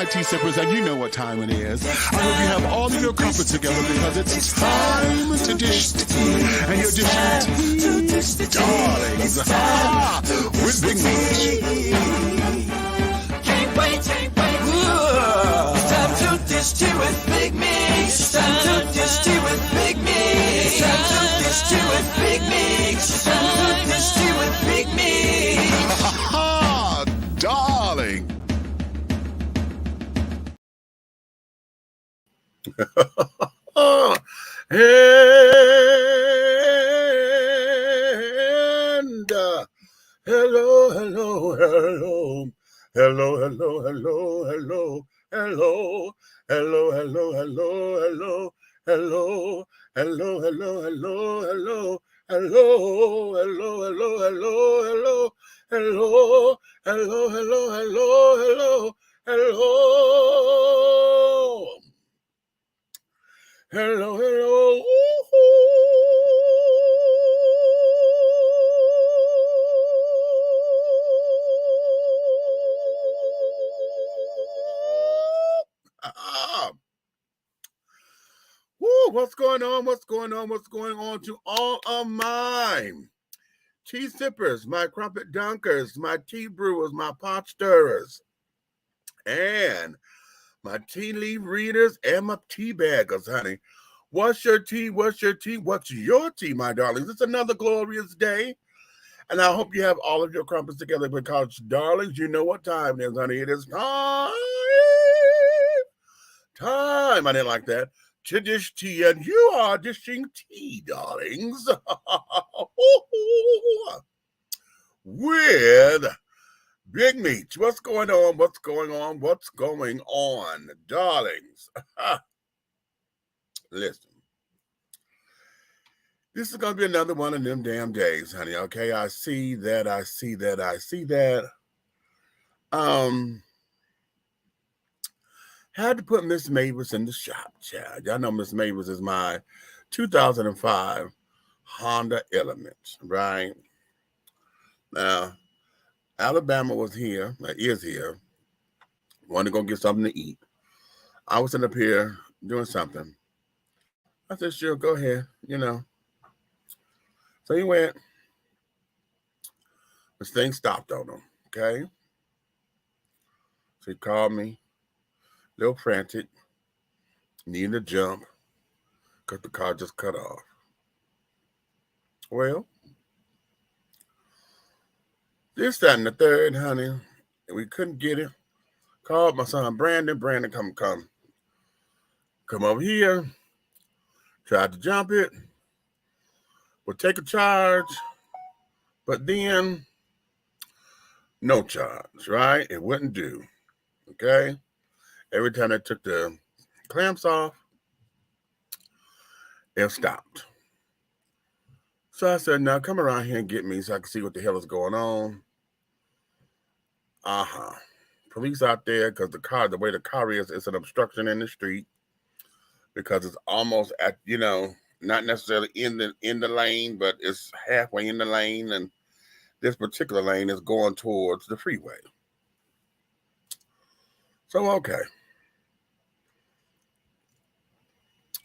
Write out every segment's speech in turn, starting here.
right, tea sippers, and you know what time it is. I hope you have all of your crumpets together because it's time to dish tea. And you're dishing tea, darlings, with Big Meech. Can't wait. It's time to dish tea with Big Meech. It's time to dish tea with Big Meech. It's time to dish tea with Big Meech. It's time to dish tea with Big Meech. Ha, darling. And hello, hello. What's going on to all of my tea sippers, my crumpet dunkers, my tea brewers, my pot stirrers, and my tea leaf readers, and my tea baggers, honey. What's your tea? What's your tea? What's your tea, my darlings? It's another glorious day, and I hope you have all of your crumpets together because, darlings, you know what time it is, honey. It is time. I didn't like that. To dish tea, and you are dishing tea, darlings, with Big Meech. What's going on, darlings? Listen, this is going to be another one of them damn days, honey, okay? I see that. Had to put Miss Mavis in the shop, child. Y'all know Miss Mavis is my 2005 Honda Element, right? Now, Alabama is here. Wanted to go get something to eat. I was sitting up here doing something. I said, sure, go ahead, So he went. This thing stopped on him, okay? So he called me. A little frantic, needing to jump because the car just cut off. Well, this, that, and the third, honey, and we couldn't get it. Called my son Brandon. Brandon, come over here. Tried to jump it. Would take a charge, but then no charge, right? It wouldn't do, okay? Every time I took the clamps off, it stopped. So I said, now come around here and get me so I can see what the hell is going on. Police out there because the way the car is, it's an obstruction in the street because it's almost at, not necessarily in the lane, but it's halfway in the lane. And this particular lane is going towards the freeway. So, okay.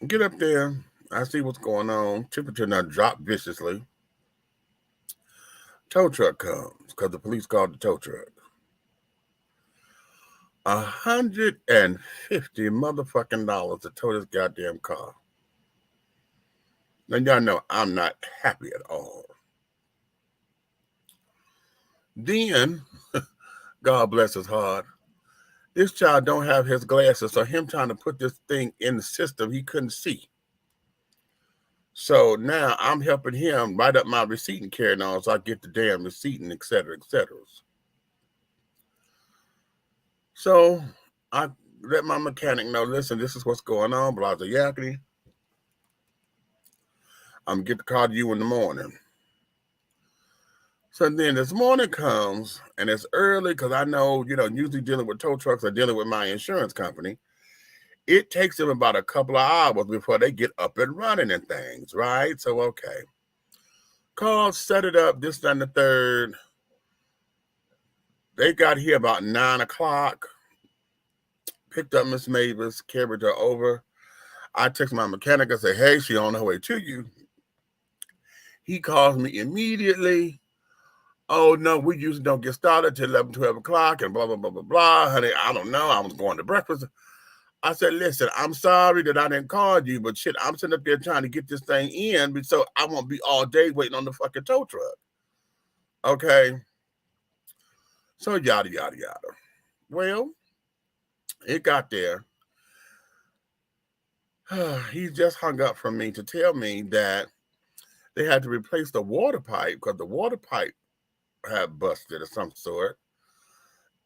Get up there. I see what's going on. Temperature now dropped viciously. Tow truck comes because the police called the tow truck. $150 motherfucking dollars to tow this goddamn car. Now y'all know I'm not happy at all. Then, God bless his heart, this child don't have his glasses, so him trying to put this thing in the system, he couldn't see. So now I'm helping him write up my receipt and carrying on so I get the damn receipt and et cetera, et cetera. So I let my mechanic know, listen, this is what's going on, blah, blah, yakety. I'm going to get the car to you in the morning. So then this morning comes, and it's early because I know, usually dealing with tow trucks or dealing with my insurance company, it takes them about a couple of hours before they get up and running and things, right? So, okay. Call, set it up, this, that, and the third. They got here about 9 o'clock. Picked up Miss Mavis, carried her over. I text my mechanic and say, hey, she on her way to you. He calls me immediately. Oh, no, we usually don't get started till 11, 12 o'clock and blah, blah, blah, blah, blah. Honey, I don't know. I was going to breakfast. I said, listen, I'm sorry that I didn't call you, but shit, I'm sitting up there trying to get this thing in so I won't be all day waiting on the fucking tow truck. Okay? So yada, yada, yada. Well, it got there. He just hung up from me to tell me that they had to replace the water pipe because the water pipe had busted of some sort.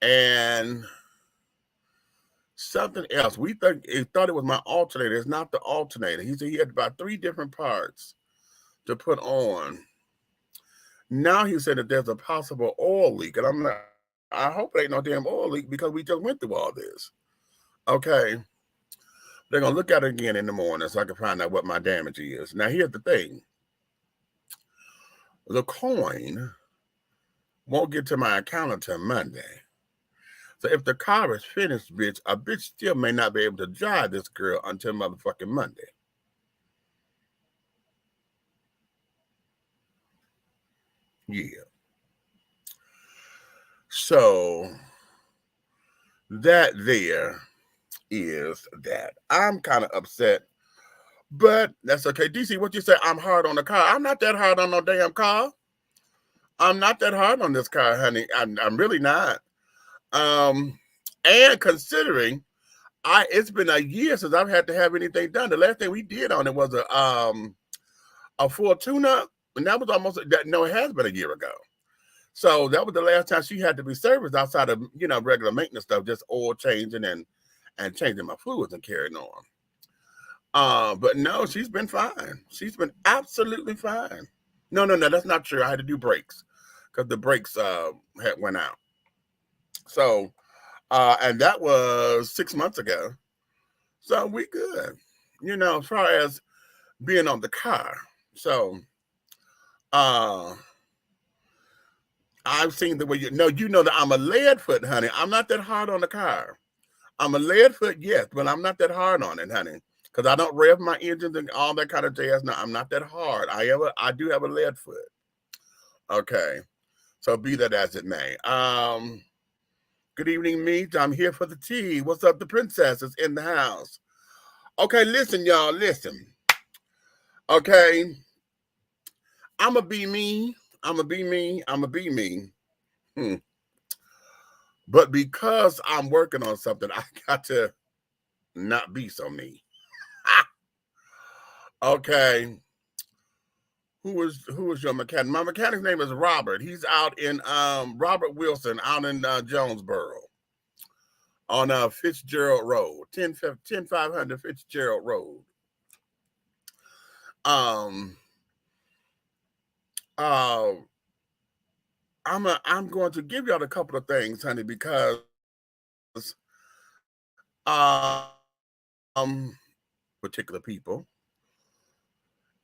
And something else. He thought it was my alternator. It's not the alternator. He said he had about 3 different parts to put on. Now he said that there's a possible oil leak. And I'm like, I hope it ain't no damn oil leak because we just went through all this. Okay. They're going to look at it again in the morning so I can find out what my damage is. Now, here's the thing. The coin won't get to my account until Monday. So if the car is finished, bitch, a bitch still may not be able to drive this girl until motherfucking Monday. Yeah. So that there is that. I'm kind of upset, but that's okay. DC, what you say? I'm hard on the car. I'm not that hard on no damn car. I'm not that hard on this car, honey. I'm really not. And considering it's been a year since I've had to have anything done. The last thing we did on it was a full tune-up, and that was almost no, it has been a year ago. So that was the last time she had to be serviced outside of regular maintenance stuff, just oil changing and changing my fluids and carrying on. But no, she's been fine. She's been absolutely fine. No, that's not true. I had to do brakes because the brakes had went out. So, and that was 6 months ago. So we good, as far as being on the car. So, I've seen the way you know that I'm a lead foot, honey. I'm not that hard on the car. I'm a lead foot, yes, but I'm not that hard on it, honey. Because I don't rev my engines and all that kind of jazz. No, I'm not that hard. I do have a lead foot. Okay. So be that as it may. Good evening, Meet. I'm here for the tea. What's up? The princess is in the house. Okay, listen, y'all. Listen. Okay. I'ma be me. I'ma be me. I'ma be me. But because I'm working on something, I got to not be so me. Okay. Who is your mechanic? My mechanic's name is Robert. He's out in Robert Wilson out in Jonesboro on Fitzgerald Road, 10500 Fitzgerald Road. I'm going to give y'all a couple of things, honey, because particular people,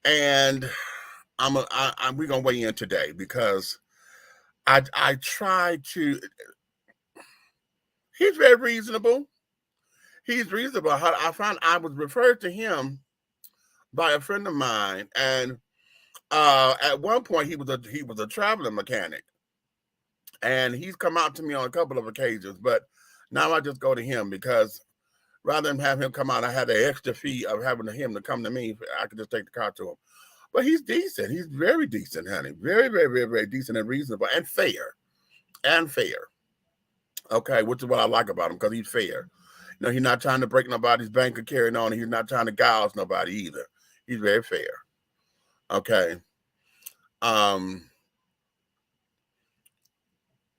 and we're gonna weigh in today because I try to. He's very reasonable. He's reasonable. I found I was referred to him by a friend of mine, and at one point he was a traveling mechanic, and he's come out to me on a couple of occasions. But now I just go to him because rather than have him come out, I had the extra fee of having him to come to me. I could just take the car to him. But he's decent. He's very decent, honey. Very, very, very, very decent and reasonable and fair. Okay, which is what I like about him because he's fair. He's not trying to break nobody's bank or carrying on. He's not trying to gouge nobody either. He's very fair. Okay.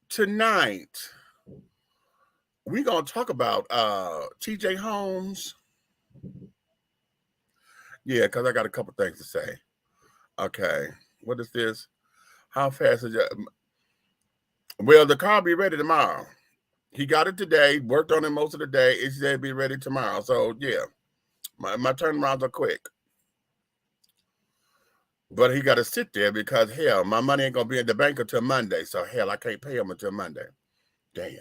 Tonight, we're going to talk about TJ Holmes. Yeah, because I got a couple things to say. Okay, what is this? How fast is it? Well, the car will be ready tomorrow. He got it today, worked on it most of the day. It said be ready tomorrow. So, yeah, my turnarounds are quick. But he got to sit there because, hell, my money ain't going to be in the bank until Monday. So, hell, I can't pay him until Monday. Damn.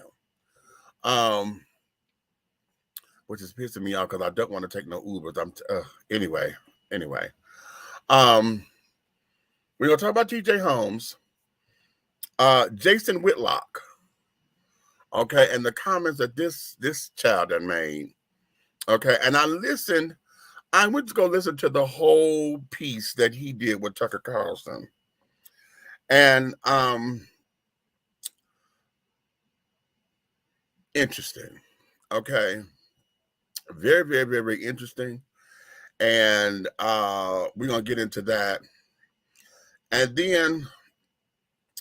which is pissing me off because I don't want to take no Ubers. Anyway. We're gonna talk about TJ Holmes, Jason Whitlock, okay, and the comments that this child had made, okay, and I went to go listen to the whole piece that he did with Tucker Carlson, and interesting, okay, very, very, very, very interesting, and we're gonna get into that, and then.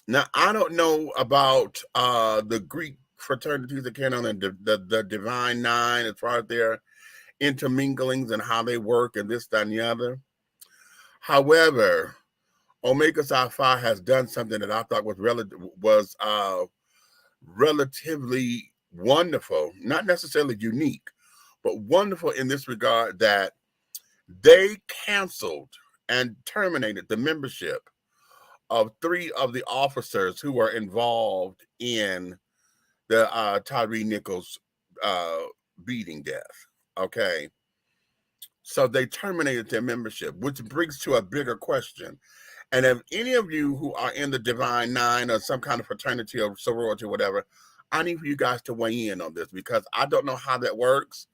Now, I don't know about the Greek fraternities that came on and the Divine Nine as far as their interminglings and how they work and this, that, and the other. However, Omega Psi Phi has done something that I thought was relatively wonderful, not necessarily unique, but wonderful in this regard that they canceled and terminated the membership of 3 of the officers who were involved in the TYRE NICHOLS beating death, okay? So they terminated their membership, which brings to a bigger question. And if any of you who are in the Divine Nine or some kind of fraternity or sorority or whatever, I need for you guys to weigh in on this because I don't know how that works.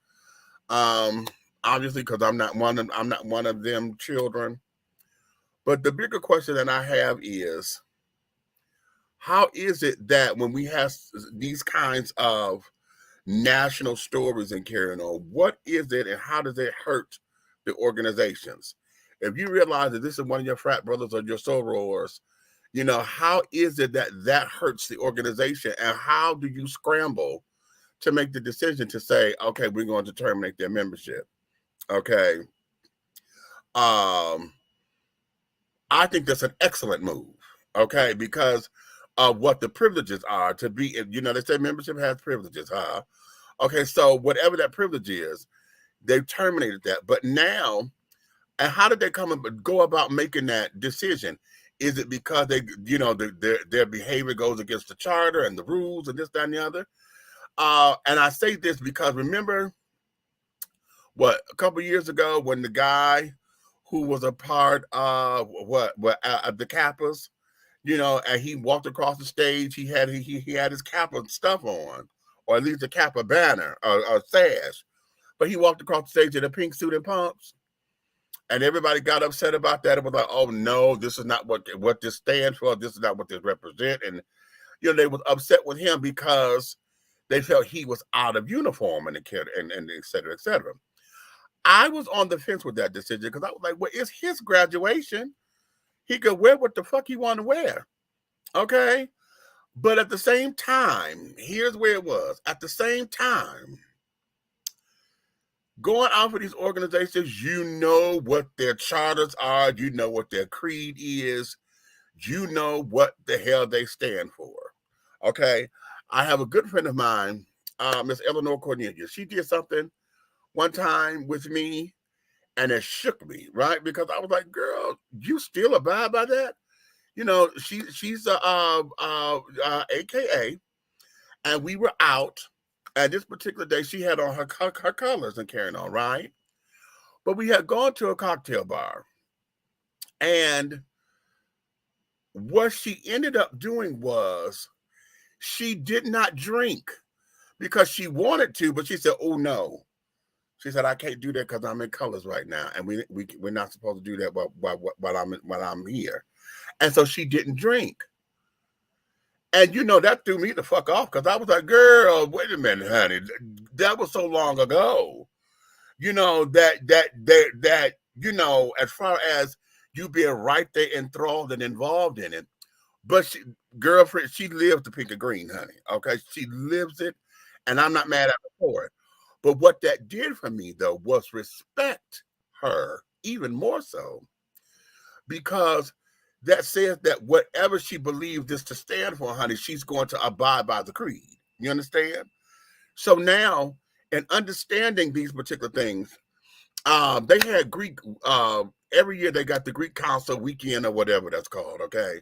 Obviously, because I'm not one of them children. But the bigger question that I have is, how is it that when we have these kinds of national stories and carrying on, what is it and how does it hurt the organizations? If you realize that this is one of your frat brothers or your sorors, you know, how is it that that hurts the organization? And how do you scramble to make the decision to say, okay, we're going to terminate their membership? Okay. I think that's an excellent move, okay, because of what the privileges are to be, you know, they say membership has privileges, huh? Okay, so whatever that privilege is, they've terminated that. But now, and how did they go about making that decision? Is it because they, you know, their behavior goes against the charter and the rules and this, that, and the other? And I say this because remember, a couple of years ago when the guy who was a part of the Kappas, you know, and he walked across the stage. He had his Kappa stuff on, or at least a Kappa banner or sash, but he walked across the stage in a pink suit and pumps, and everybody got upset about that. It was like, oh no, this is not what this stands for. This is not what this represents, and you know they was upset with him because they felt he was out of uniform and et cetera, et cetera. I was on the fence with that decision because I was like, well, it's his graduation. He could wear what the fuck he want to wear. Okay? But at the same time, here's where it was. At the same time, going out for these organizations, you know what their charters are. You know what their creed is. You know what the hell they stand for. Okay? I have a good friend of mine, Miss Eleanor Cornelius. She did something one time with me, and it shook me, right? Because I was like, girl, you still abide by that? You know, she's AKA, and we were out, and this particular day, she had on her colors and carrying on, right? But we had gone to a cocktail bar, and what she ended up doing was she did not drink because she wanted to, but she said, oh no. She said, I can't do that because I'm in colors right now. And we're not supposed to do that while I'm here. And so she didn't drink. And, you know, that threw me the fuck off because I was like, girl, wait a minute, honey. That was so long ago. You know, that you know, as far as you being right there enthralled and involved in it. But girlfriend, she lives the pink and green, honey. Okay? She lives it. And I'm not mad at her for it. But what that did for me, though, was respect her even more so, because that says that whatever she believes this to stand for, honey, she's going to abide by the creed. You understand? So now, in understanding these particular things, they had Greek, every year they got the Greek Council weekend or whatever that's called, okay?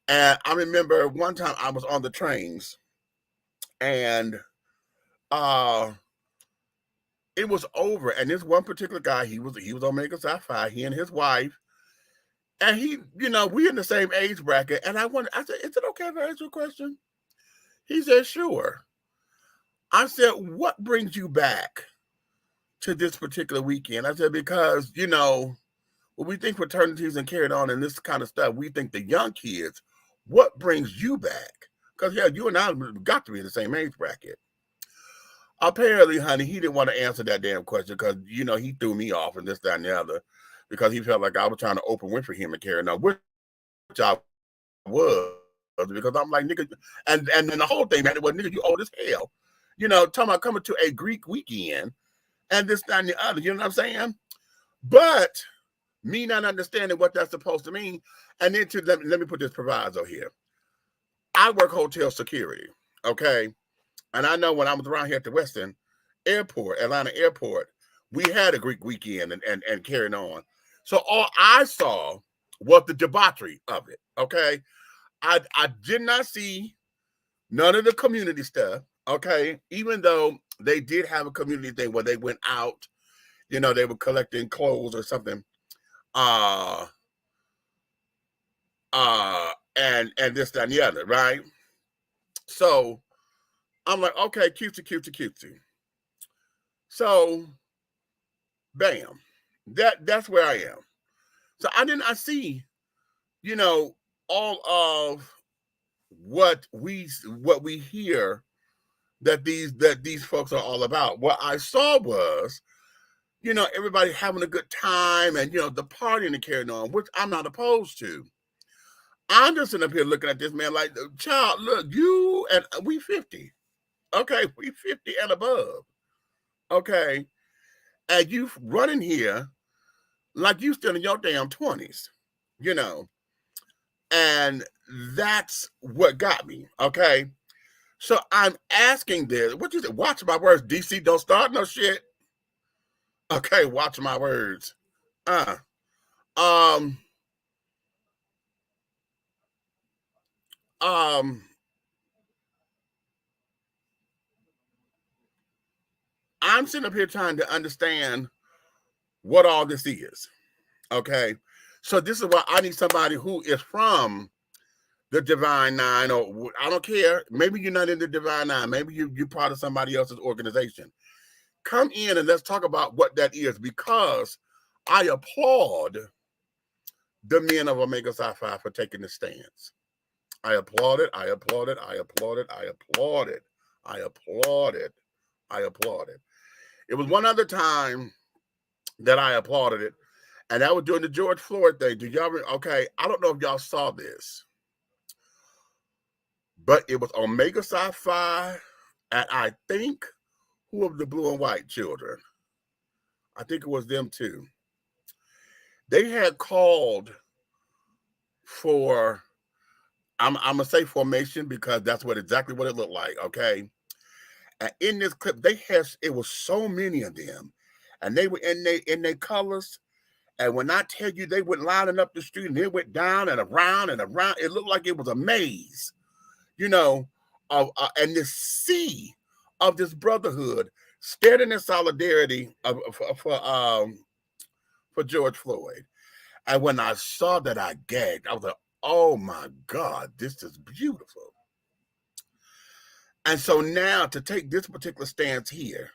And I remember one time I was on the trains, and it was over. And this one particular guy, he was Omega Psi Phi, he and his wife. And he, we in the same age bracket. And I said, is it okay if I ask you a question? He said, sure. I said, what brings you back to this particular weekend? I said, because, when we think fraternities and carried on and this kind of stuff, we think the young kids, what brings you back? Because, yeah, you and I got to be in the same age bracket. Apparently, honey, he didn't want to answer that damn question because, he threw me off and this, that, and the other because he felt like I was trying to open win for him and carry on, which I was, because I'm like, nigga, and then the whole thing, man, it was, nigga, you old as hell. Talking about coming to a Greek weekend and this, that, and the other, you know what I'm saying? But me not understanding what that's supposed to mean, and then let me put this proviso here. I work hotel security, okay? And I know when I was around here at the Western Airport, Atlanta Airport, we had a Greek weekend and carrying on. So all I saw was the debauchery of it, okay? I did not see none of the community stuff, okay? Even though they did have a community thing where they went out, they were collecting clothes or something. And this, that, and the other, right? So I'm like, okay, cutesy. So, bam, that's where I am. So I see, all of what we hear that these folks are all about. What I saw was, everybody having a good time and the partying and carrying on, which I'm not opposed to. I'm just sitting up here looking at this man like, child, look, you and we 50. Okay, we 50 and above. Okay. And you running here like you still in your damn 20s, and that's what got me. Okay. So I'm asking this, what you say? Watch my words, DC, don't start no shit. Okay, watch my words. I'm sitting up here trying to understand what all this is. Okay. So this is why I need somebody who is from the Divine Nine, or I don't care. Maybe you're not in the Divine Nine. Maybe you're part of somebody else's organization. Come in and let's talk about what that is, because I applaud the men of Omega Psi Phi for taking this stance. I applaud it. I applaud it. I applaud it. I applaud it. I applaud it. I applaud it. It was one other time that I applauded it, and that was during the George Floyd thing. Do y'all? Okay, I don't know if y'all saw this, but it was Omega Psi Phi, and I think who of the blue and white children? I think it was them too. They had called for, I'm gonna say formation because that's exactly what it looked like. Okay, and in this clip, it was so many of them, and they were in their colors. And when I tell you they went lining up the street and they went down and around and around, it looked like it was a maze, and this sea of this brotherhood standing in solidarity for George Floyd. And when I saw that, I gagged. I was like, oh my God, this is beautiful. And so now to take this particular stance here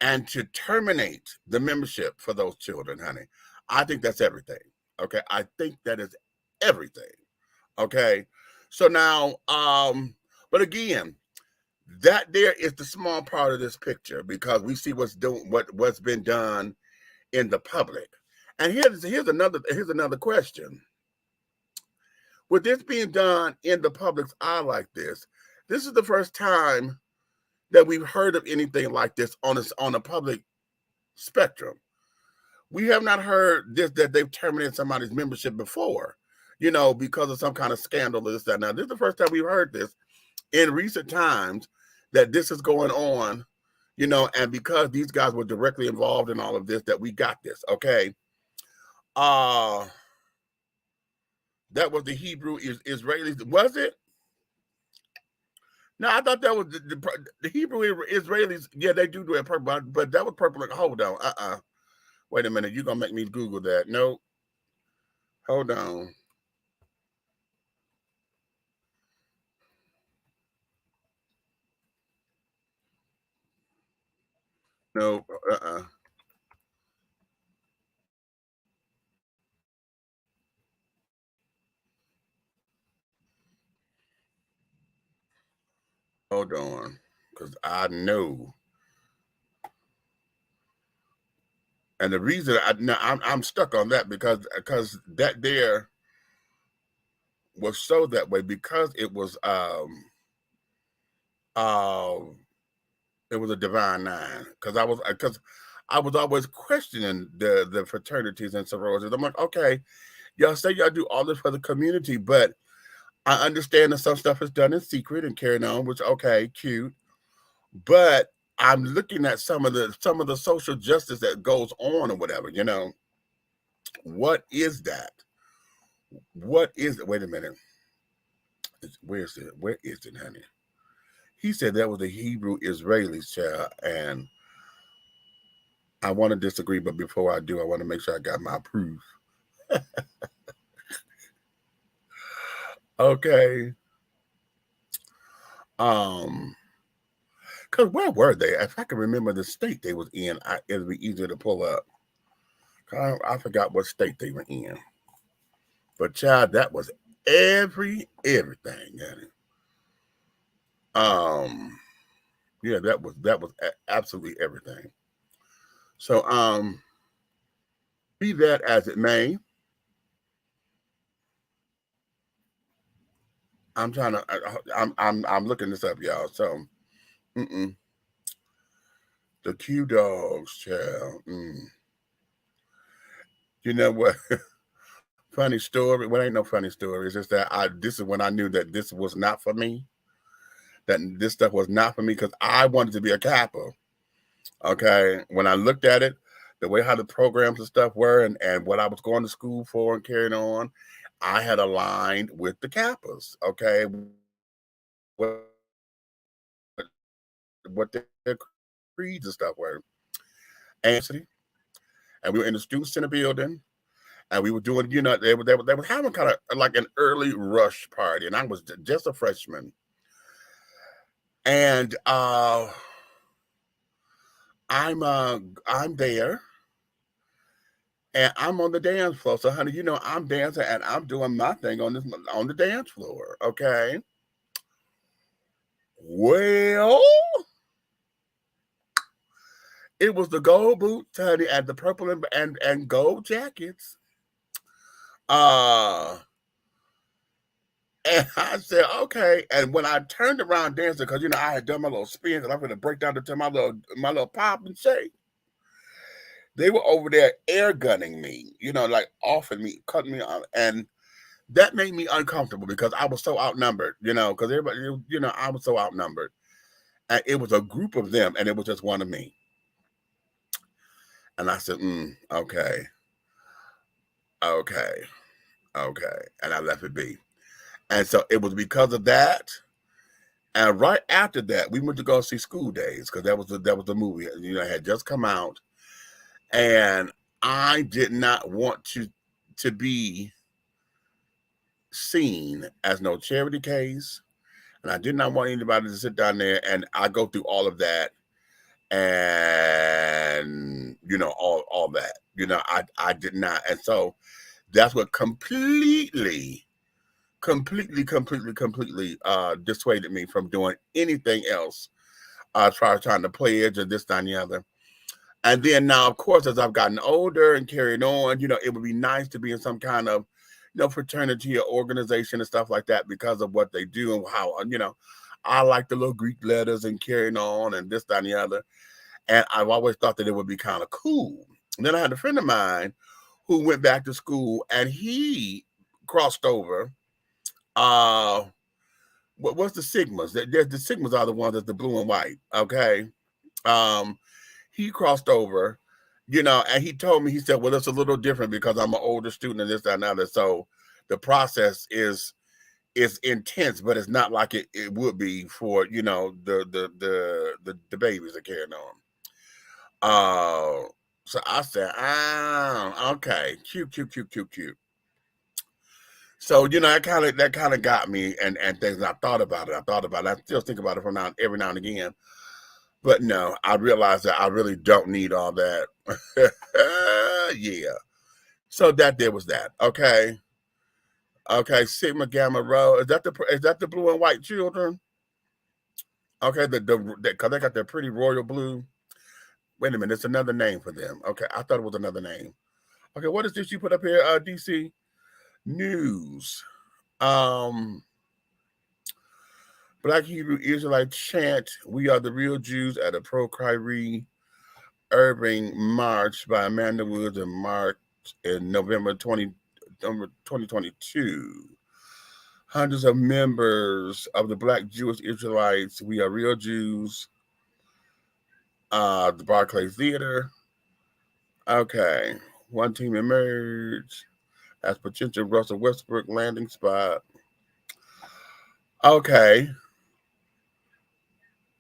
and to terminate the membership for those children, honey, I think that's everything. Okay. I think that is everything. Okay. So now, but again, that there is the small part of this picture, because we see what's been done in the public. And here's another question. With this being done in the public's eye like this is the first time that we've heard of anything like this on a public spectrum. We have not heard this, that they've terminated somebody's membership before, because of some kind of scandal or this, that. Now, this is the first time we've heard this in recent times, that this is going on, and because these guys were directly involved in all of this, that we got this. Okay. That was the Hebrew Israelis, was it? No, I thought that was the Hebrew Israelis. Yeah, they do it purple, but that was purple. Hold on. Wait a minute. You're going to make me Google that. No. Hold on. No. Hold on. Because I know. And the reason I'm stuck on that because that there was so that way because it was a divine nine because I was always questioning the fraternities and sororities. I'm like, okay, y'all say y'all do all this for the community, but I understand that some stuff is done in secret and carried on, which okay, cute, but I'm looking at some of the social justice that goes on or whatever, you know. What is that? What is it? Wait a minute. Where is it? Where is it, honey? He said that was the Hebrew Israelis, child, and I want to disagree, but before I do, I want to make sure I got my proof. Okay. Because where were they? If I can remember the state they was in, it would be easier to pull up. I forgot what state they were in. But child, that was everything. Yeah, that was absolutely everything. So be that as it may, I'm trying to I'm looking this up, y'all. So the Q dogs, child. You know what? Funny story. Well, ain't no funny story. It's just that this is when I knew that this was not for me. That this stuff was not for me because I wanted to be a Kappa. Okay. When I looked at it, the way how the programs and stuff were and what I was going to school for and carrying on, I had aligned with the Kappas. Okay. What their creeds and stuff were. And we were in the student center building. And we were doing, you know, they were having kind of like an early rush party, and I was just a freshman. And I'm there, and I'm on the dance floor. So, honey, you know, I'm dancing and I'm doing my thing on the dance floor. Okay. Well, it was the gold boots, honey, and the purple and gold jackets. And I said, okay. And when I turned around dancing, because you know I had done my little spin, and I'm gonna break down to my little pop and shake. They were over there air gunning me, you know, like offing me, cutting me off, and that made me uncomfortable because I was so outnumbered, you know, because everybody, you know, I was so outnumbered, and it was a group of them, and it was just one of me. And I said, okay, and I left it be. And so it was because of that. And right after that, we went to go see School Days because that was the movie. You know, it had just come out, and I did not want to be seen as no charity case, and I did not want anybody to sit down there and I go through all of that, and you know all that. You know, I did not, and so that's what completely dissuaded me from doing anything else. Trying to pledge or this, that, and the other. And then now, of course, as I've gotten older and carried on, you know, it would be nice to be in some kind of, you know, fraternity or organization and stuff like that because of what they do and how, you know, I like the little Greek letters and carrying on and this, that, and the other. And I've always thought that it would be kind of cool. And then I had a friend of mine who went back to school and he crossed over. What's the Sigmas? The Sigmas are the ones that's the blue and white. Okay. He crossed over, you know, and he told me, he said, well, it's a little different because I'm an older student and this, that, and other. So the process is it's intense, but it's not like it would be for, you know, the babies that carrying on. So I said, okay, cute. So, you know, that kind of got me and things. And I thought about it. I still think about it every now and again. But no, I realized that I really don't need all that. Yeah. So that was that. Okay. Okay. Sigma Gamma Rho. Is that the blue and white children? Okay. Because they got their pretty royal blue. Wait a minute. It's another name for them. Okay. I thought it was another name. Okay. What is this you put up here? DC News. Black Hebrew Israelite chant, "We are the real Jews" at a pro-Kyrie Irving march by Amanda Woods in March in November 2022. Hundreds of members of the Black Jewish Israelites, "We Are Real Jews," the Barclays Theater. Okay. One team emerged as potential Russell Westbrook landing spot. Okay.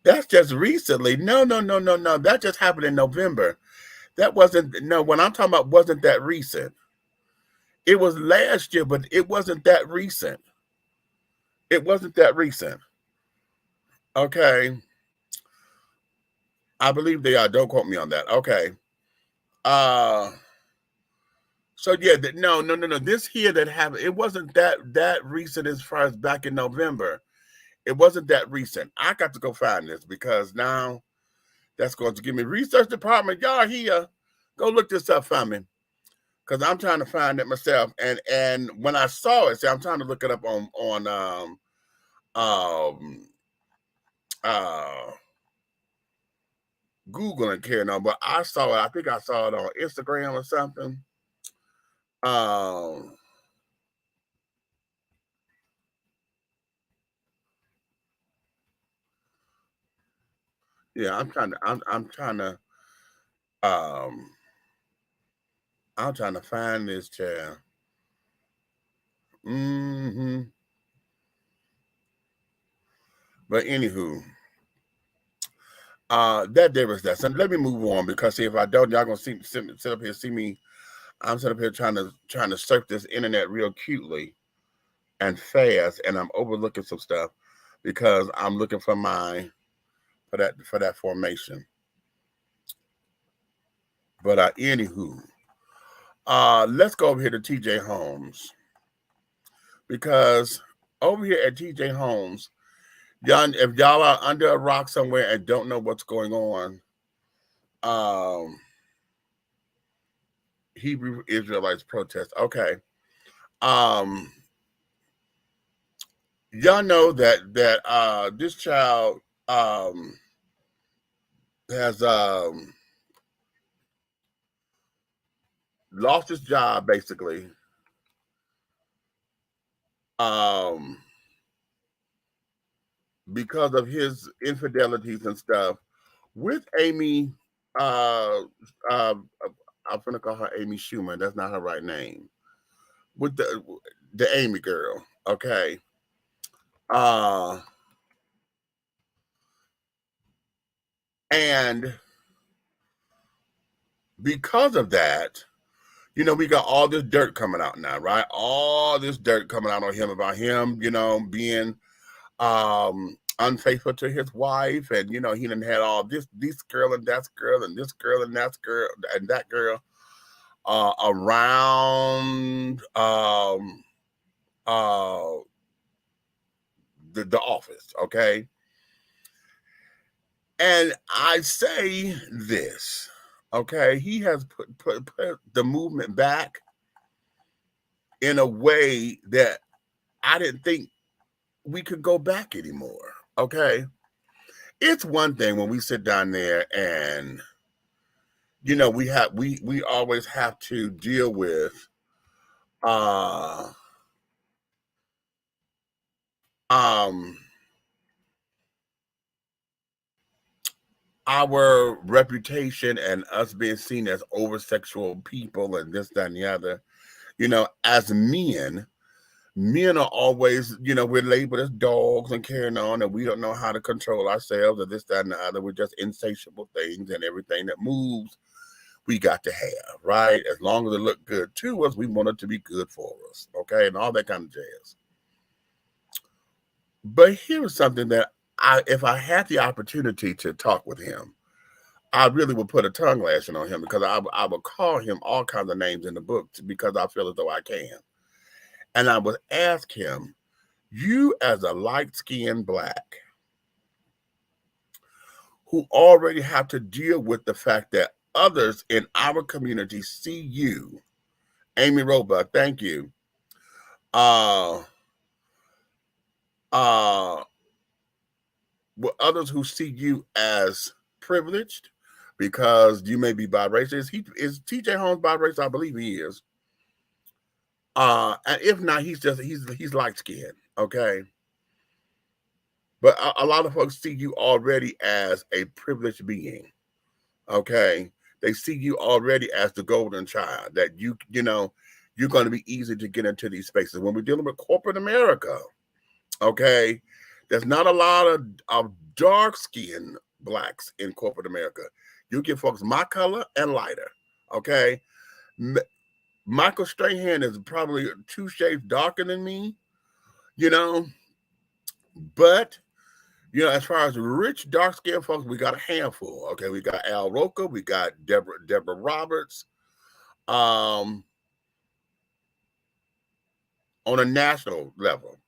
That's just recently. No. That just happened in November. That wasn't, no, what I'm talking about wasn't that recent. It was last year, but it wasn't that recent. Okay. I believe they are. Don't quote me on that. Okay. So yeah, no. This here that happened, it wasn't that recent as far as back in November. It wasn't that recent. I got to go find this because now that's going to give me research department. Y'all here, go look this up for me because I'm trying to find it myself. And when I saw it, see, I'm trying to look it up on Google and carrying on, but I saw it. I think I saw it on Instagram or something. Yeah, I'm trying to find this chair. But anywho, there was that. So let me move on because see, if I don't, y'all gonna sit up here see me. I'm sitting up here trying to surf this internet real cutely and fast, and I'm overlooking some stuff because I'm looking for that formation. But anywho, let's go over here to TJ Holmes because over here at TJ Holmes, if y'all are under a rock somewhere and don't know what's going on, Hebrew Israelites protest. Okay. Y'all know that this child has lost his job basically. Because of his infidelities and stuff with Amy, I'm gonna call her Amy Schumer. That's not her right name. With the Amy girl, okay. And because of that, you know, we got all this dirt coming out now, right? All this dirt coming out on him about him, you know, being unfaithful to his wife, and you know, he done had all this girl and that girl and this girl and that girl and that girl around the office, okay? And I say this, okay, he has put the movement back in a way that I didn't think we could go back anymore. Okay. It's one thing when we sit down there and, you know, we always have to deal with our reputation and us being seen as over sexual people and this, that, and the other, you know, as men, Men are always, we're labeled as dogs and carrying on, and we don't know how to control ourselves or this, that, and the other. We're just insatiable things, and everything that moves, we got to have, right? As long as it looked good to us, we want it to be good for us, okay? And all that kind of jazz. But here's something that if I had the opportunity to talk with him, I really would put a tongue lashing on him, because I would call him all kinds of names in the book because I feel as though I can. And I would ask him, you as a light-skinned black who already have to deal with the fact that others in our community see you, Amy Roebuck, thank you, with others who see you as privileged because you may be biracial. Is TJ Holmes biracial? I believe he is. And if not, he's light skinned, okay? But a lot of folks see you already as a privileged being, okay? They see you already as the golden child, that you're going to be easy to get into these spaces. When we're dealing with corporate America, okay, there's not a lot of dark-skinned blacks in corporate America. You get folks my color and lighter, okay? Michael Strahan is probably 2 shades darker than me, but, as far as rich, dark-skinned folks, we got a handful, okay? We got Al Roker, we got Deborah Roberts. On a national level.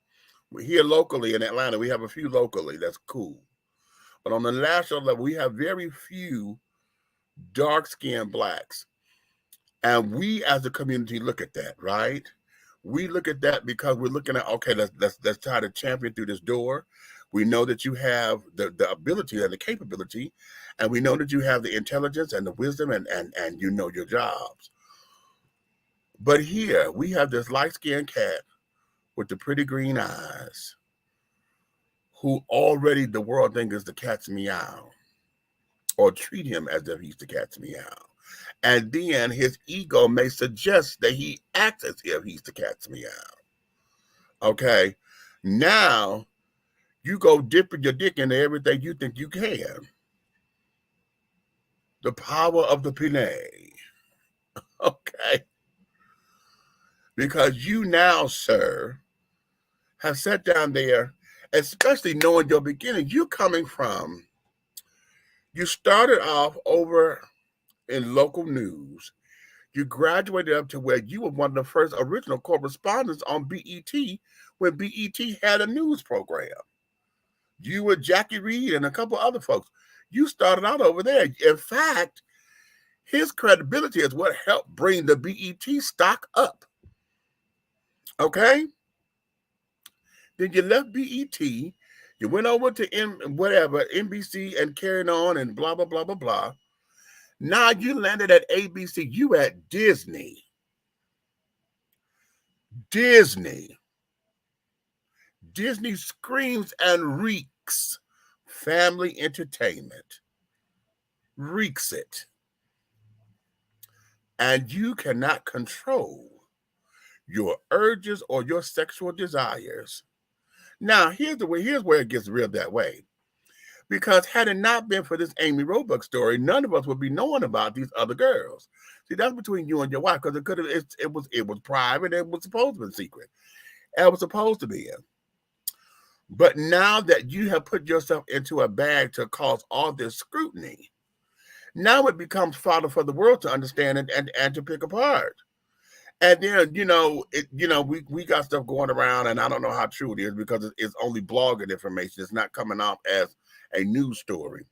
Here locally in Atlanta, we have a few locally, that's cool. But on the national level, we have very few dark-skinned blacks. And we as a community look at that, right? We look at that because we're looking at, okay, let's try to champion through this door. We know that you have the ability and the capability, and we know that you have the intelligence and the wisdom, and you know your jobs. But here, we have this light-skinned cat with the pretty green eyes who already the world thinks is the cat's meow, or treat him as if he's the cat's meow. And then his ego may suggest that he acts as if he's the cat's meow. Okay, now you go dipping your dick into everything you think you can. The power of the Pinay. Okay. Because you now, sir, have sat down there, especially knowing your beginning. You started off over in local news. You graduated up to where you were one of the first original correspondents on BET when BET had a news program. You were Jackie Reed and a couple other folks. You started out over there. In fact, his credibility is what helped bring the BET stock up. Okay? Then you left BET. You went over to NBC and carried on and blah, blah, blah, blah, blah. Now you landed at ABC. You at Disney. Disney screams and reeks family entertainment. Reeks it. And you cannot control your urges or your sexual desires. Now, here's where it gets real that way. Because had it not been for this Amy Roebuck story, none of us would be knowing about these other girls. See, that's between you and your wife, because it was private. It was supposed to be secret. It was supposed to be. But now that you have put yourself into a bag to cause all this scrutiny, now it becomes fodder for the world to understand and to pick apart. And then, we got stuff going around, and I don't know how true it is because it's only blogging information. It's not coming off as a news story.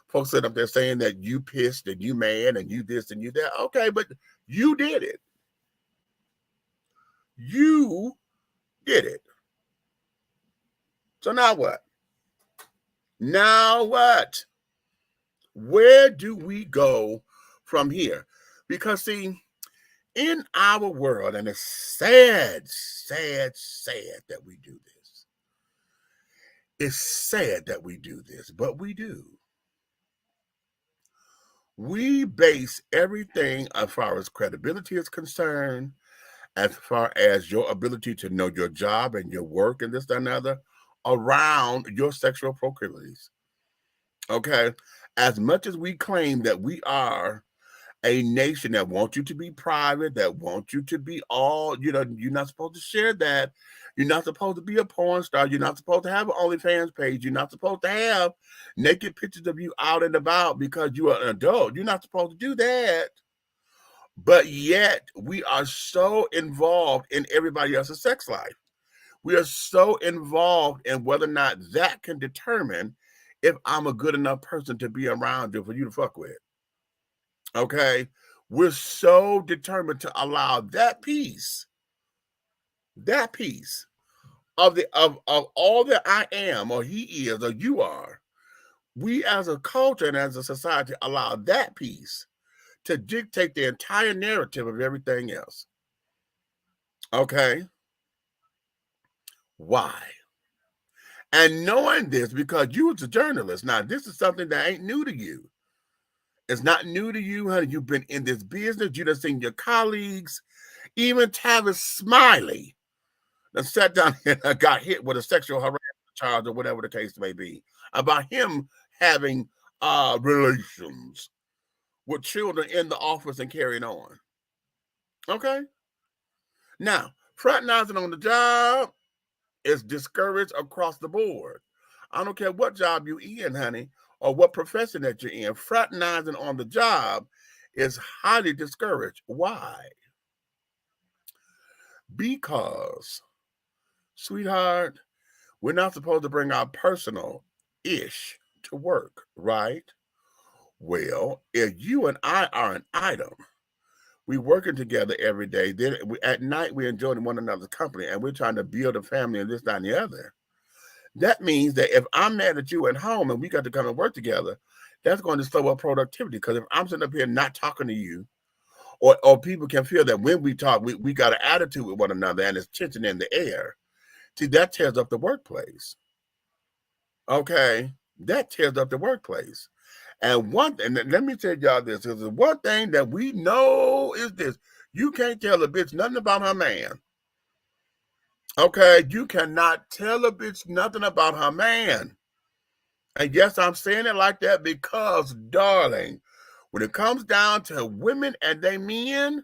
Folks sit up there saying that you pissed and you mad and you this and you that. Okay, but you did it. You did it. So now what? Now what? Where do we go from here? Because, see, in our world, and it's sad, sad, sad that we do this. It's sad that we do this, but we do. We base everything as far as credibility is concerned as far as your ability to know your job and your work and this, that, and other around your sexual proclivities. Okay? As much as we claim that we are a nation that wants you to be private, that wants you to be all, you're not supposed to share that. You're not supposed to be a porn star. You're not supposed to have an OnlyFans page. You're not supposed to have naked pictures of you out and about because you are an adult. You're not supposed to do that. But yet, we are so involved in everybody else's sex life. We are so involved in whether or not that can determine if I'm a good enough person to be around you for you to fuck with. Okay? We're so determined to allow that piece of all that I am or he is or you are, we as a culture and as a society allow that piece to dictate the entire narrative of everything else. Okay? Why? And knowing this, because you as a journalist, now this is something that ain't new to you. It's not new to you, honey. You've been in this business. You done seen your colleagues, even Tavis Smiley, that sat down and got hit with a sexual harassment charge or whatever the case may be, about him having relations with children in the office and carrying on. Okay? Now, fraternizing on the job is discouraged across the board. I don't care what job you're in, honey, or what profession that you're in. Fraternizing on the job is highly discouraged. Why? Because, sweetheart, we're not supposed to bring our personal ish to work, right? Well, if you and I are an item, we working together every day. Then at night we enjoying one another's company, and we're trying to build a family and this, that, and the other. That means that if I'm mad at you at home and we got to come and work together, that's going to slow up productivity. Because if I'm sitting up here not talking to you, or people can feel that when we talk, we got an attitude with one another and it's tension in the air. See, that tears up the workplace. Okay, that tears up the workplace. And let me tell y'all this, is one thing that we know is this: you can't tell a bitch nothing about her man. Okay, you cannot tell a bitch nothing about her man. And yes, I'm saying it like that because, darling, when it comes down to women and they men,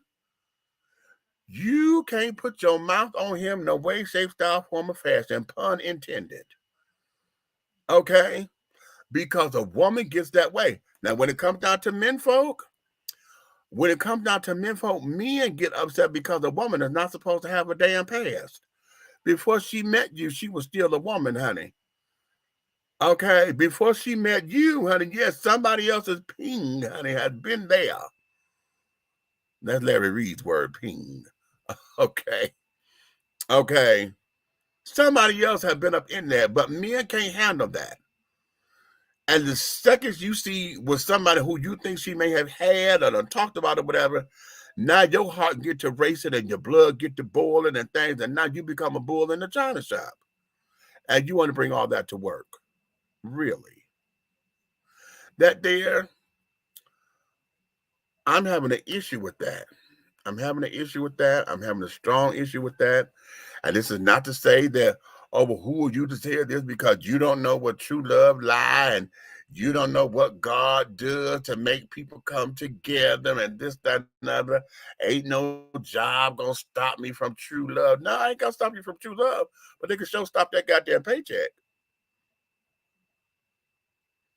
you can't put your mouth on him no way, shape, style, form, or fashion, pun intended. Okay? Because a woman gets that way. Now, when it comes down to menfolk, men get upset because a woman is not supposed to have a damn past. Before she met you, she was still a woman, honey. Okay? Before she met you, honey, yes, somebody else's ping, honey, had been there. That's Larry Reed's word, ping. Okay? Okay? Somebody else had been up in there, but men can't handle that. And the second you see with somebody who you think she may have had or done talked about or whatever, now your heart get to racing and your blood get to boiling and things, and now you become a bull in the china shop. And you want to bring all that to work. Really? That there, I'm having an issue with that. I'm having a strong issue with that. And this is not to say that, oh, well, who are you to say this because you don't know what true love lie and you don't know what God does to make people come together and this, that, and other. Ain't no job gonna stop me from true love. No, I ain't gonna stop you from true love, but they can sure stop that goddamn paycheck.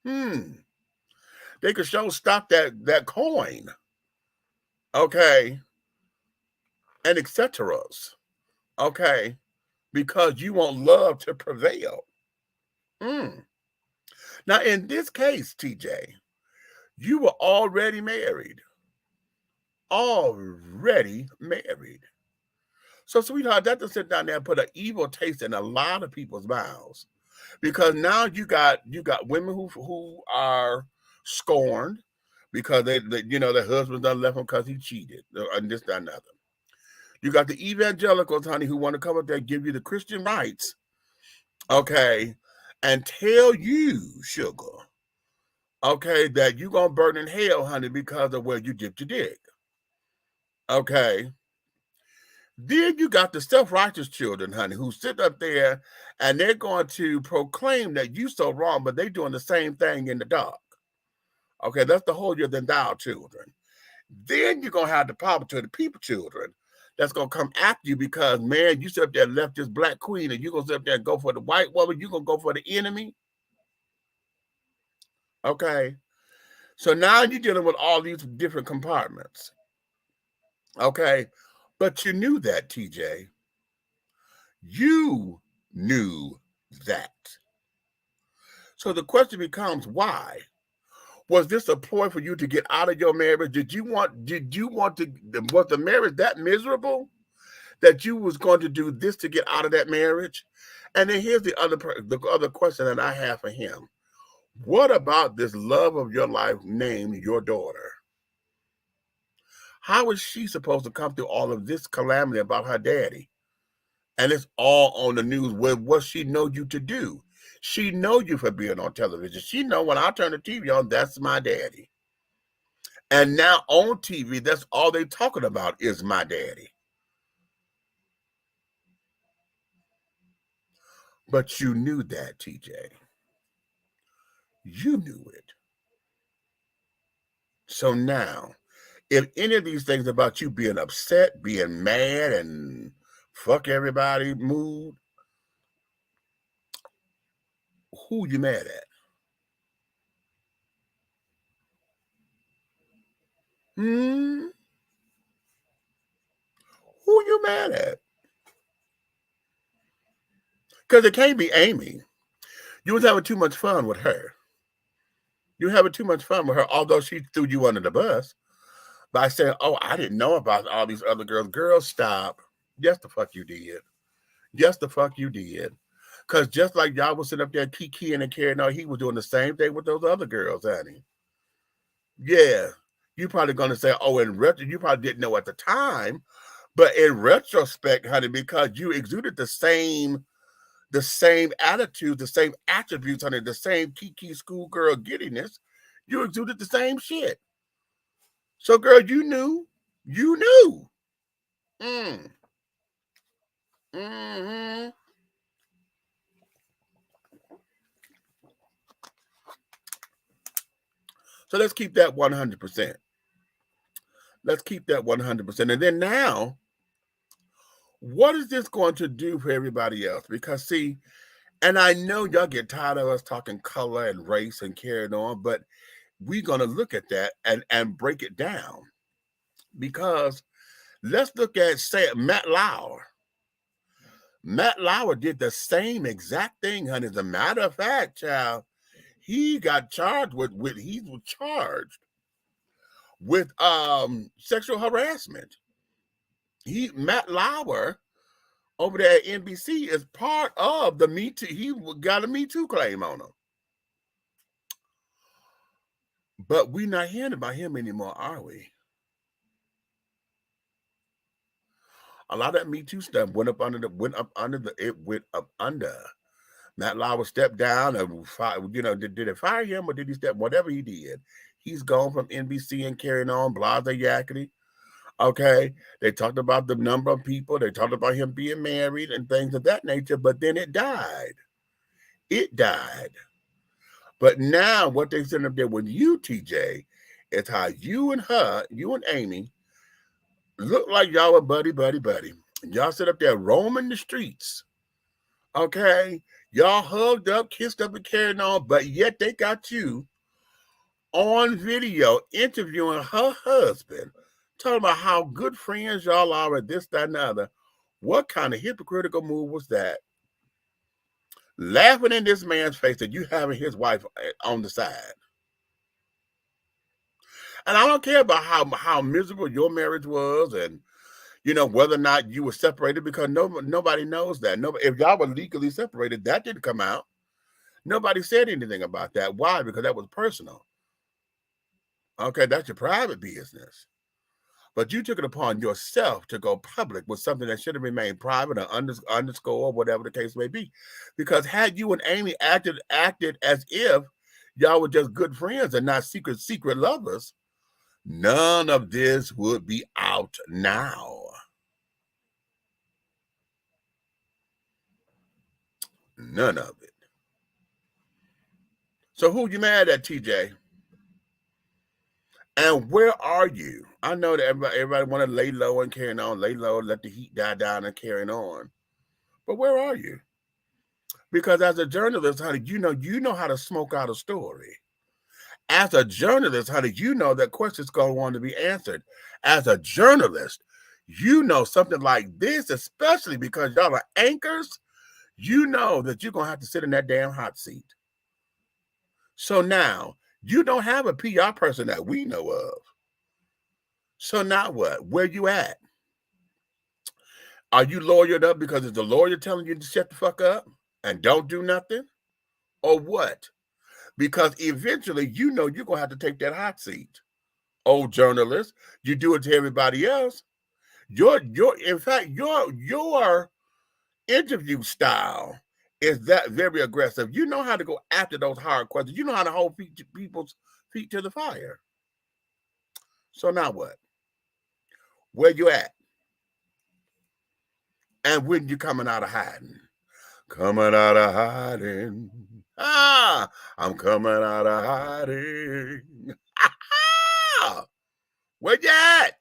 They could sure stop that coin. Okay. And etc. Okay. Because you want love to prevail. Now, in this case, TJ, you were already married. So, sweetheart, that to sit down there and put an evil taste in a lot of people's mouths. Because now you got women who are scorned because their husband done left them because he cheated and this, that, and other. You got the evangelicals, honey, who want to come up there and give you the Christian rights, okay, and tell you, sugar, okay, that you're going to burn in hell, honey, because of where you dipped your dick. Okay. Then you got the self-righteous children, honey, who sit up there and they're going to proclaim that you so wrong, but they're doing the same thing in the dark. Okay, that's the holier than thou children. Then you're going to have the power to the people children that's going to come after you because, man, you sit up there and left this black queen and you're going to sit up there and go for the white woman. You're going to go for the enemy. Okay. So now you're dealing with all these different compartments. Okay. But you knew that, TJ. You knew that. So the question becomes, why? Was this a ploy for you to get out of your marriage? Was the marriage that miserable that you was going to do this to get out of that marriage? And then here's the other question that I have for him. What about this love of your life named your daughter? How is she supposed to come through all of this calamity about her daddy? And it's all on the news. What she know you to do? She know you for being on television. She know when I turn the TV on, that's my daddy. And now on TV, that's all they talking about is my daddy. But you knew that, TJ. You knew it. So now, if any of these things about you being upset, being mad, and fuck everybody mood, who you mad at? Who you mad at? Because it can't be Amy. You was having too much fun with her. You were having too much fun with her, although she threw you under the bus by saying, oh, I didn't know about all these other girls. Girls, stop. Yes, the fuck you did. Yes, the fuck you did. Because just like y'all was sitting up there kikiing and carrying on, he was doing the same thing with those other girls, honey. Yeah. You're probably going to say, oh, in retro, you probably didn't know at the time. But in retrospect, honey, because you exuded the same attitude, the same attributes, honey, the same kiki schoolgirl giddiness, you exuded the same shit. So, girl, you knew. You knew. So let's keep that 100%. Let's keep that 100%. And then now, what is this going to do for everybody else? Because, see, and I know y'all get tired of us talking color and race and carrying on, but we're going to look at that and break it down. Because let's look at, say, Matt Lauer. Matt Lauer did the same exact thing, honey. As a matter of fact, child, he got charged he was charged with sexual harassment. Matt Lauer over there at NBC is part of the Me Too. He got a Me Too claim on him. But we're not hearing about him anymore, are we? A lot of that Me Too stuff went up under. Matt Lauer stepped down and, did it fire him or did he step? Whatever he did, he's gone from NBC and carrying on, blase yakety. Okay, they talked about the number of people. They talked about him being married and things of that nature, but then it died. It died. But now what they sent up there with you, TJ, is how you and Amy, look like y'all were buddy. Y'all sit up there roaming the streets. Okay, y'all hugged up, kissed up, and carried on, but yet they got you on video interviewing her husband, talking about how good friends y'all are at this, that, and the other. What kind of hypocritical move was that? Laughing in this man's face that you having his wife on the side. And I don't care about how miserable your marriage was and, whether or not you were separated, because nobody knows that. If y'all were legally separated, that didn't come out. Nobody said anything about that. Why? Because that was personal. Okay, that's your private business. But you took it upon yourself to go public with something that should have remained private or underscore or whatever the case may be. Because had you and Amy acted as if y'all were just good friends and not secret lovers, none of this would be out now. None of it. So who you mad at, TJ? And where are you? I know that everybody want to lay low and carry on, lay low, let the heat die down and carry on. But where are you? Because as a journalist, honey, you know how to smoke out a story. As a journalist, honey, you know that questions go on to be answered. As a journalist, you know something like this, especially because y'all are anchors, you know that you're going to have to sit in that damn hot seat. So now, you don't have a PR person that we know of. So now what? Where you at? Are you lawyered up because it's the lawyer telling you to shut the fuck up and don't do nothing? Or what? Because eventually, you know you're going to have to take that hot seat. Old journalist, you do it to everybody else. In fact, your interview style is that very aggressive. You know how to go after those hard questions. You know how to hold people's feet to the fire. So now what? Where you at? And when you coming out of hiding? Coming out of hiding. I'm coming out of hiding. Where you at?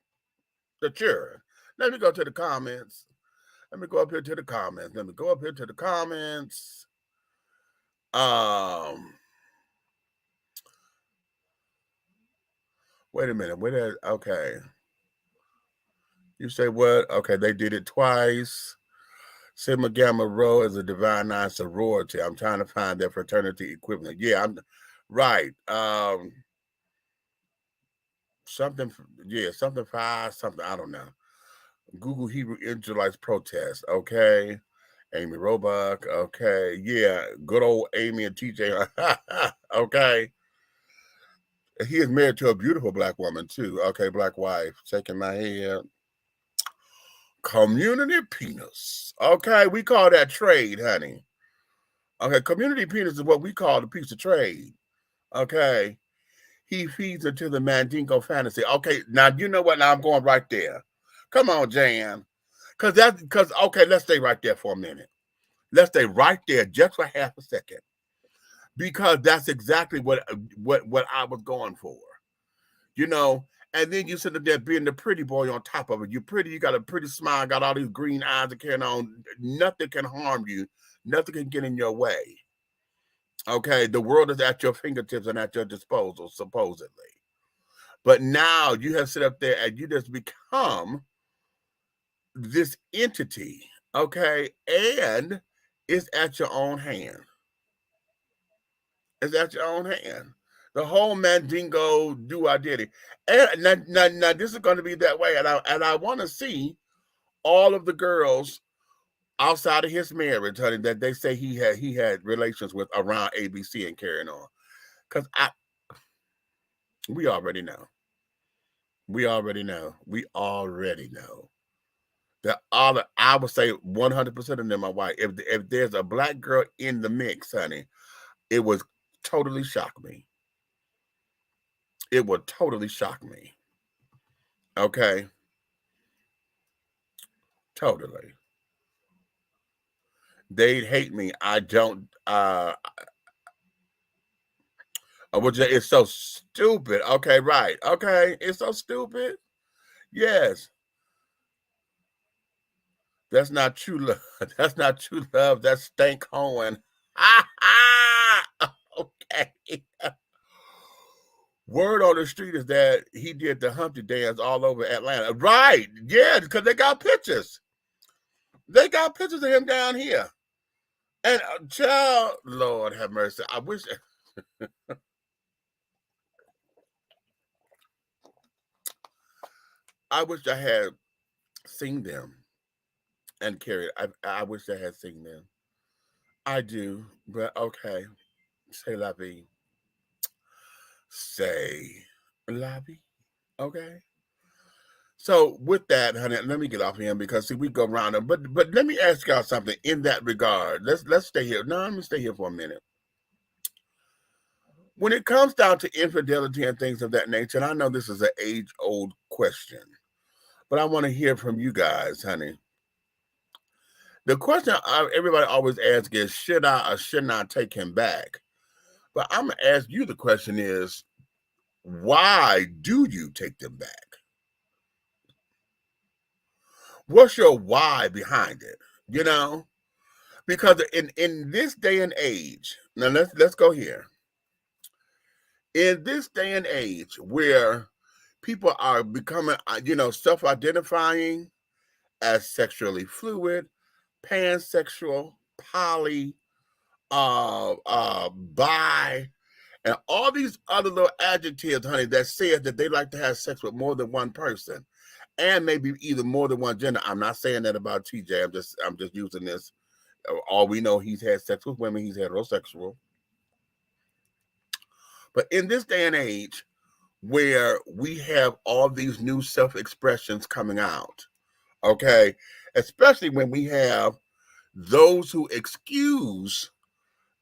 The chair. Let me go to the comments. Let me go up here to the comments. Wait a minute. Okay. You say what? Okay, they did it twice. Sigma Gamma Rho is a divine nine sorority. I'm trying to find their fraternity equivalent. Yeah, I'm right. Something Phi, something, I don't know. Google Hebrew Israelites protest. Okay. Amy Roebuck. Okay. Yeah. Good old Amy and TJ. Okay. He is married to a beautiful black woman too. Okay. Black wife. Shaking my head. Community penis. Okay. We call that trade, honey. Okay. Community penis is what we call the piece of trade. Okay. He feeds into the Mandingo fantasy. Okay. Now, you know what? Now I'm going right there. Come on, Jan. Okay, let's stay right there for a minute. Let's stay right there just for half a second. Because that's exactly what I was going for. You know, and then you sit up there being the pretty boy on top of it. You're pretty, you got a pretty smile, got all these green eyes and carrying on. Nothing can harm you. Nothing can get in your way. Okay, the world is at your fingertips and at your disposal, supposedly. But now you have sit up there and you just become this entity, okay, and it's at your own hand. It's at your own hand. The whole Mandingo do-I-did-it. And now this is going to be that way, and I want to see all of the girls outside of his marriage, honey, that they say he had relations with around ABC and carrying on. Because we already know. That I would say 100% of them are white. If there's a black girl in the mix, honey, it would totally shock me. It would totally shock me. Okay? Totally. They'd hate me. I don't. It's so stupid. Okay, right. Okay, it's so stupid. Yes. That's not true love. That's not true love. That's Stank Cohen. Okay. Word on the street is that he did the Humpty dance all over Atlanta. Right. Yeah, because they got pictures. They got pictures of him down here. And child, Lord have mercy. I wish I had seen them and carried. I wish I had seen them. I do, but okay. Say la vie. Say la vie. Okay. So with that, honey, let me get off him because see, we go around him. But let me ask y'all something in that regard. Let's stay here. No, let me stay here for a minute. When it comes down to infidelity and things of that nature, and I know this is an age-old question, but I want to hear from you guys, honey. The question everybody always asks is, should I or should not take him back? But I'm going to ask you the question is, why do you take them back? What's your why behind it? You know? Because in this day and age, now let's go here. In this day and age where people are becoming, self-identifying as sexually fluid, pansexual, poly, bi, and all these other little adjectives, honey, that says that they like to have sex with more than one person, and maybe either more than one gender. I'm not saying that about TJ. I'm just using this. All we know, he's had sex with women. He's heterosexual. But in this day and age, where we have all these new self-expressions coming out, okay, especially when we have those who excuse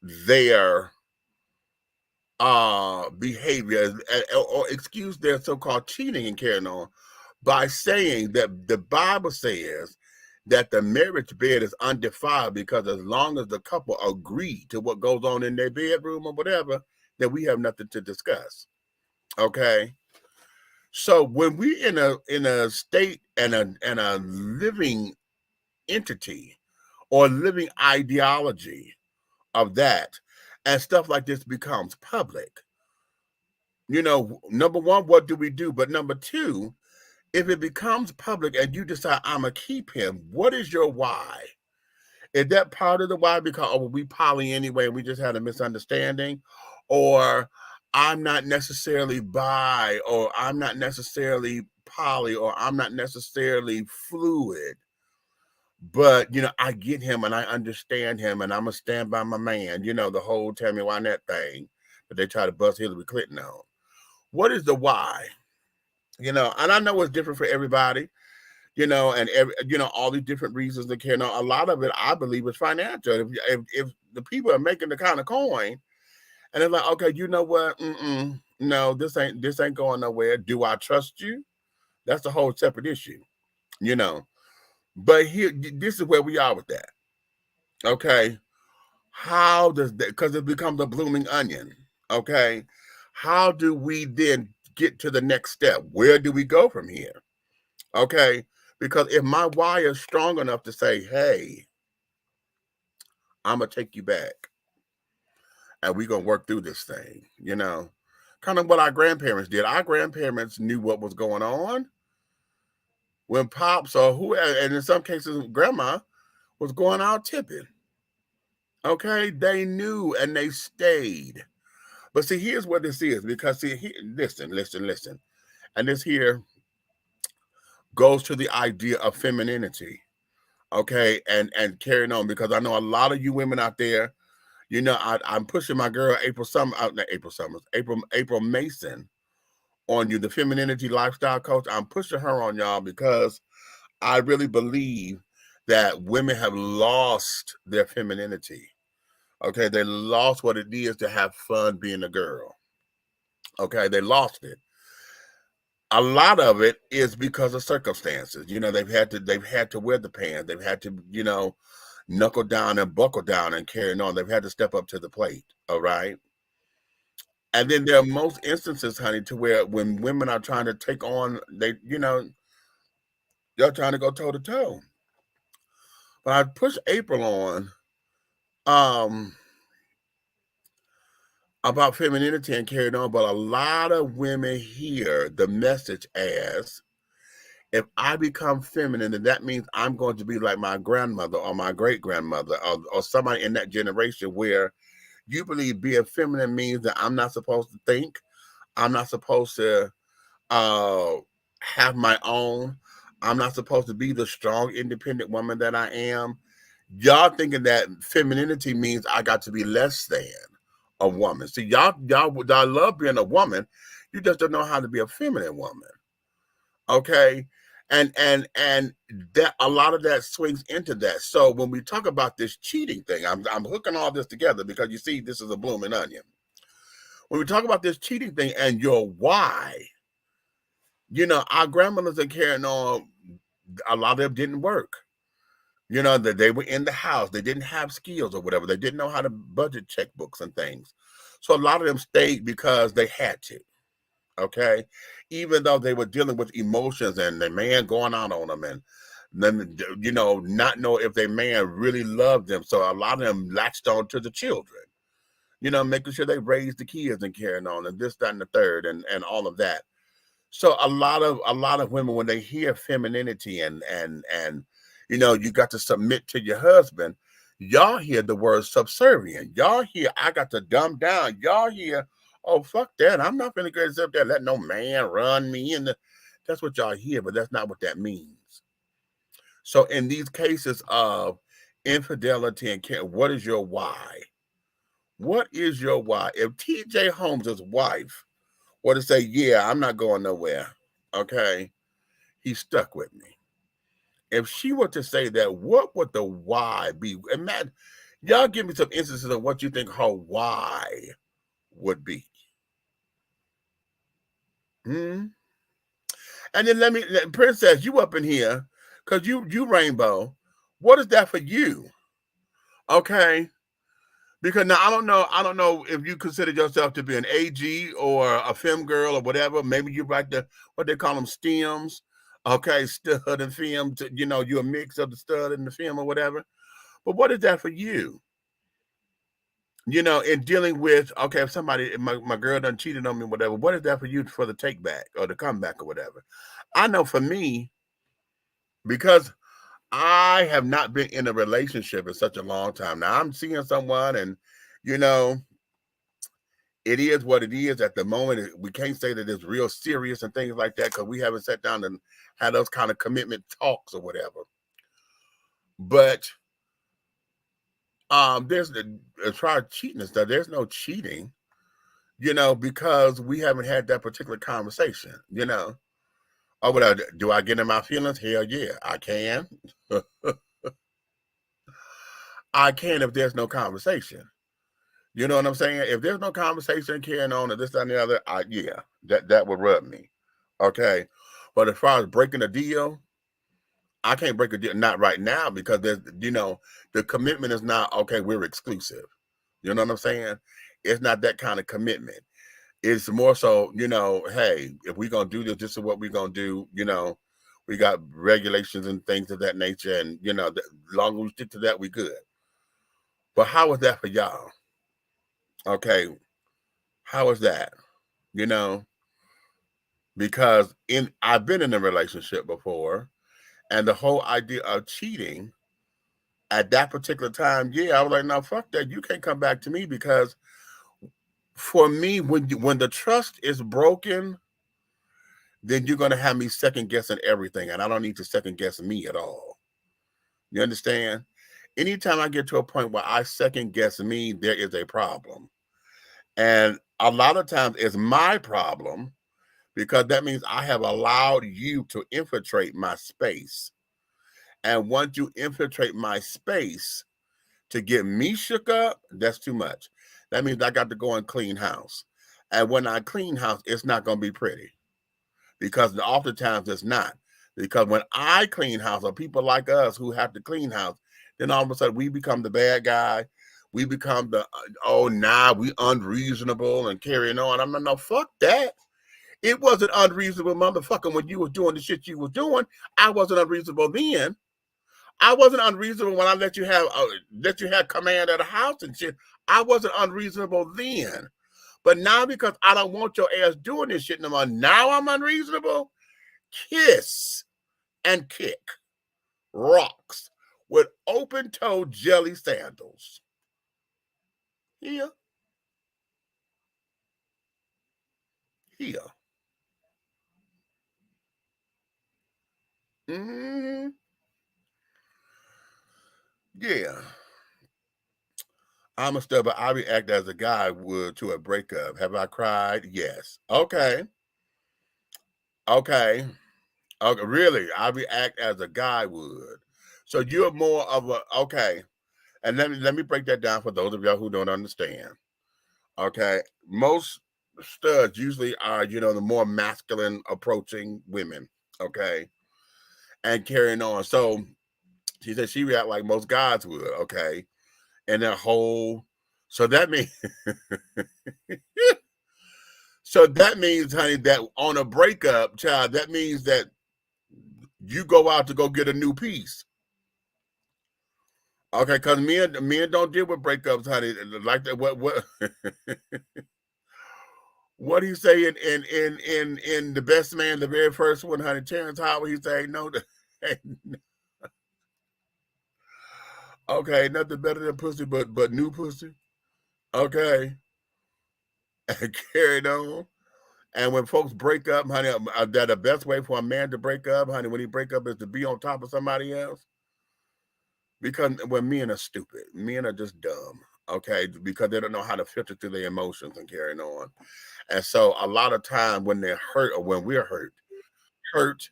their behavior or excuse their so-called cheating and carrying on by saying that the Bible says that the marriage bed is undefiled, because as long as the couple agree to what goes on in their bedroom or whatever, then we have nothing to discuss. Okay, so when we in a state and a living entity or living ideology of that, and stuff like this becomes public, number one, what do we do? But number two, if it becomes public and you decide I'm gonna keep him, what is your why? Is that part of the why because we poly anyway and we just had a misunderstanding? Or I'm not necessarily bi, or I'm not necessarily poly, or I'm not necessarily fluid, but I get him and I understand him and I'm gonna stand by my man, the whole tell me why that thing that they try to bust Hillary Clinton on. What is the why? And I know it's different for everybody, and all these different reasons that can. A lot of it, I believe, is financial. If the people are making the kind of coin, and they're like, okay, you know what? No, this ain't going nowhere. Do I trust you? That's a whole separate issue, But here, this is where we are with that. Okay, how does that? Because it becomes a blooming onion. Okay, how do we then get to the next step? Where do we go from here? Okay, because if my why is strong enough to say, hey, I'm gonna take you back and we're gonna work through this thing, kind of what our grandparents did. Our grandparents knew what was going on when pops or who, and in some cases grandma, was going out tipping. Okay, they knew and they stayed. But see, here's what this is, because see, listen, and this here goes to the idea of femininity, okay, and carrying on, because I know a lot of you women out there, I'm pushing my girl April Mason on you, the femininity lifestyle coach. I'm pushing her on y'all because I really believe that women have lost their femininity. Okay, they lost what it is to have fun being a girl. Okay, they lost it. A lot of it is because of circumstances. They've had to wear the pants. They've had to, knuckle down and buckle down and carry on. They've had to step up to the plate. All right. And then there are most instances, honey, to where when women are trying to take on, they're trying to go toe to toe. But I push April on about femininity and carrying on, but a lot of women hear the message as, if I become feminine, then that means I'm going to be like my grandmother or my great-grandmother or somebody in that generation, where you believe being feminine means that I'm not supposed to think, I'm not supposed to have my own, I'm not supposed to be the strong, independent woman that I am. Y'all thinking that femininity means I got to be less than a woman. See, y'all love being a woman. You just don't know how to be a feminine woman. Okay. And that a lot of that swings into that. So when we talk about this cheating thing, I'm hooking all this together because you see, this is a blooming onion. When we talk about this cheating thing and your why, our grandmothers are carrying on, a lot of them didn't work. You know, that they were in the house. They didn't have skills or whatever. They didn't know how to budget checkbooks and things. So a lot of them stayed because they had to. Okay. Even though they were dealing with emotions and the man going out on them and then, you know, not know if their man really loved them. So a lot of them latched on to the children, you know, making sure they raised the kids and carrying on and this, that, and the third and all of that. So a lot of women, when they hear femininity and you know, you got to submit to your husband, y'all hear the word subservient. Y'all hear, I got to dumb down. Y'all hear, oh, fuck that. I'm not going to get up there, let no man run me. And that's what y'all hear, but that's not what that means. So in these cases of infidelity and care, what is your why? What is your why? If TJ Holmes' wife were to say, yeah, I'm not going nowhere, okay, he's stuck with me. If she were to say that, what would the why be? Imagine, y'all give me some instances of what you think her why would be. And then Princess, you up in here, because you rainbow. What is that for you? Okay. Because now I don't know if you consider yourself to be an AG or a femme girl or whatever. Maybe you like what they call them stems. Okay, stud and femme, you know, you're a mix of the stud and the femme or whatever. But what is that for you? You know, in dealing with, okay, if somebody, my girl done cheated on me, whatever, what is that for you for the take back or the comeback or whatever? I know for me, because I have not been in a relationship in such a long time. Now I'm seeing someone and, you know, it is what it is at the moment. We can't say that it's real serious and things like that because we haven't sat down and had those kind of commitment talks or whatever. But there's as far as cheating and stuff, there's no cheating, you know, because we haven't had that particular conversation, you know. Oh, but do I get in my feelings? Hell yeah, I can. I can if there's no conversation. You know what I'm saying? If there's no conversation carrying on and this, that, and the other, yeah, that would rub me. Okay. But as far as breaking a deal, I can't break a deal, not right now, because there's, you know, the commitment is not, okay, we're exclusive. You know what I'm saying? It's not that kind of commitment. It's more so, you know, hey, if we're going to do this is what we're going to do. You know, we got regulations and things of that nature. And, you know, as long as we stick to that, we good. But how is that for y'all? Okay. How is that? You know, because I've been in a relationship before, and the whole idea of cheating at that particular time, yeah, I was like, no, fuck that. You can't come back to me, because for me, when the trust is broken, then you're going to have me second guessing everything, and I don't need to second guess me at all. You understand? Anytime I get to a point where I second guess me, there is a problem. And a lot of times it's my problem, because that means I have allowed you to infiltrate my space. And once you infiltrate my space to get me shook up, that's too much. That means I got to go and clean house. And when I clean house, it's not going to be pretty, because oftentimes it's not. Because when I clean house, or people like us who have to clean house, then all of a sudden we become the bad guy. We become the, we unreasonable and carrying on. I'm like, no, fuck that. It wasn't unreasonable, motherfucker, when you was doing the shit you was doing. I wasn't unreasonable then. I wasn't unreasonable when I let you have command of the house and shit. I wasn't unreasonable then. But now, because I don't want your ass doing this shit no more, now I'm unreasonable. Kiss and kick rocks with open-toe jelly sandals. Here. Mm-hmm. Yeah. I'm a stubborn. I react as a guy would to a breakup. Have I cried? Yes. Okay. Okay. Okay. Really? I react as a guy would. So you're more of a, okay. And let me break that down for those of y'all who don't understand. Okay. Most studs usually are, you know, the more masculine approaching women. Okay. And carrying on. So She said she react like most guys would, okay? And that whole, so that means, so that means, honey, that on a breakup, child, that means that you go out to go get a new piece. Okay, because men don't deal with breakups, honey. Like that, what what he say in The Best Man, the very first one, honey, Terrence Howard, he say, no, okay, nothing better than pussy, but new pussy. Okay. And carried on. And when folks break up, honey, that the best way for a man to break up, honey, when he break up is to be on top of somebody else. Because when men are stupid, men are just dumb, okay? Because they don't know how to filter through their emotions and carrying on. And so a lot of time when they're hurt or when we're hurt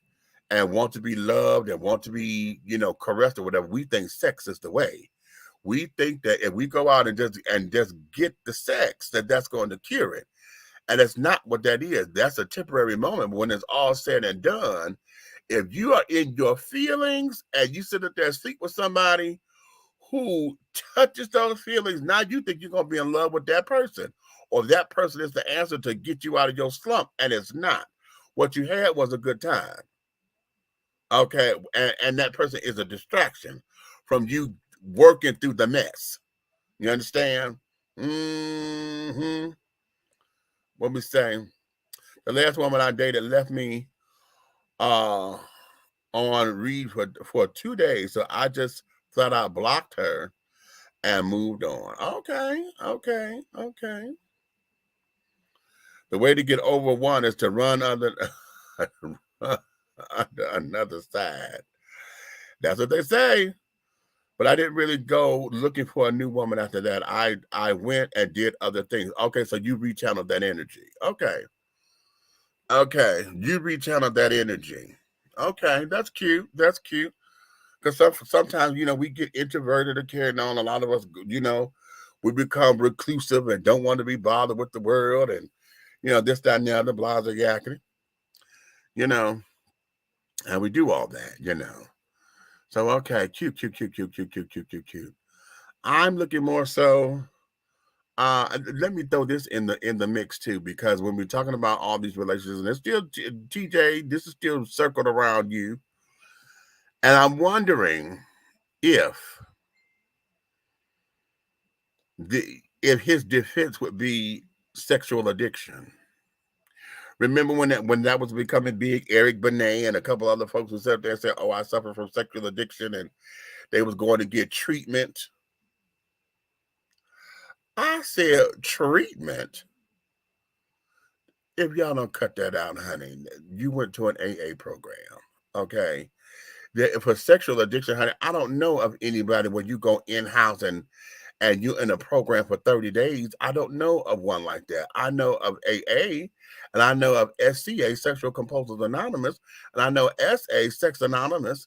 and want to be loved and want to be, caressed or whatever, we think sex is the way. We think that if we go out and just get the sex, that's going to cure it. And it's not what that is. That's a temporary moment. But when it's all said and done, if you are in your feelings and you sit up there and sleep with somebody who touches those feelings, now you think you're going to be in love with that person, or that person is the answer to get you out of your slump, and it's not. What you had was a good time. Okay, and that person is a distraction from you working through the mess. You understand? What we saying? The last woman I dated left me on read for 2 days, so I just flat out blocked her and moved on. Okay. The way to get over one is to run under another side. That's what they say. But I didn't really go looking for a new woman after that. I went and did other things. Okay, so you rechanneled that energy. Okay, you rechanneled that energy. Okay, that's cute. Because sometimes, we get introverted or carrying on. A lot of us, we become reclusive and don't want to be bothered with the world and, this, that, and the other, blah, blah, yakety. And we do all that, So, okay, cute. I'm looking more so, let me throw this in the mix too, because when we're talking about all these relationships, and it's still, TJ, this is still circled around you. And I'm wondering if his defense would be sexual addiction. Remember when that was becoming big, Eric Benet and a couple other folks who sat there and said, oh, I suffer from sexual addiction, and they was going to get treatment. I said, treatment? If y'all don't cut that out, honey, you went to an AA program, okay? For sexual addiction, honey, I don't know of anybody where you go in-house and you're in a program for 30 days. I don't know of one like that. I know of AA, and I know of SCA, Sexual Compulsive Anonymous, and I know SA, Sex Anonymous,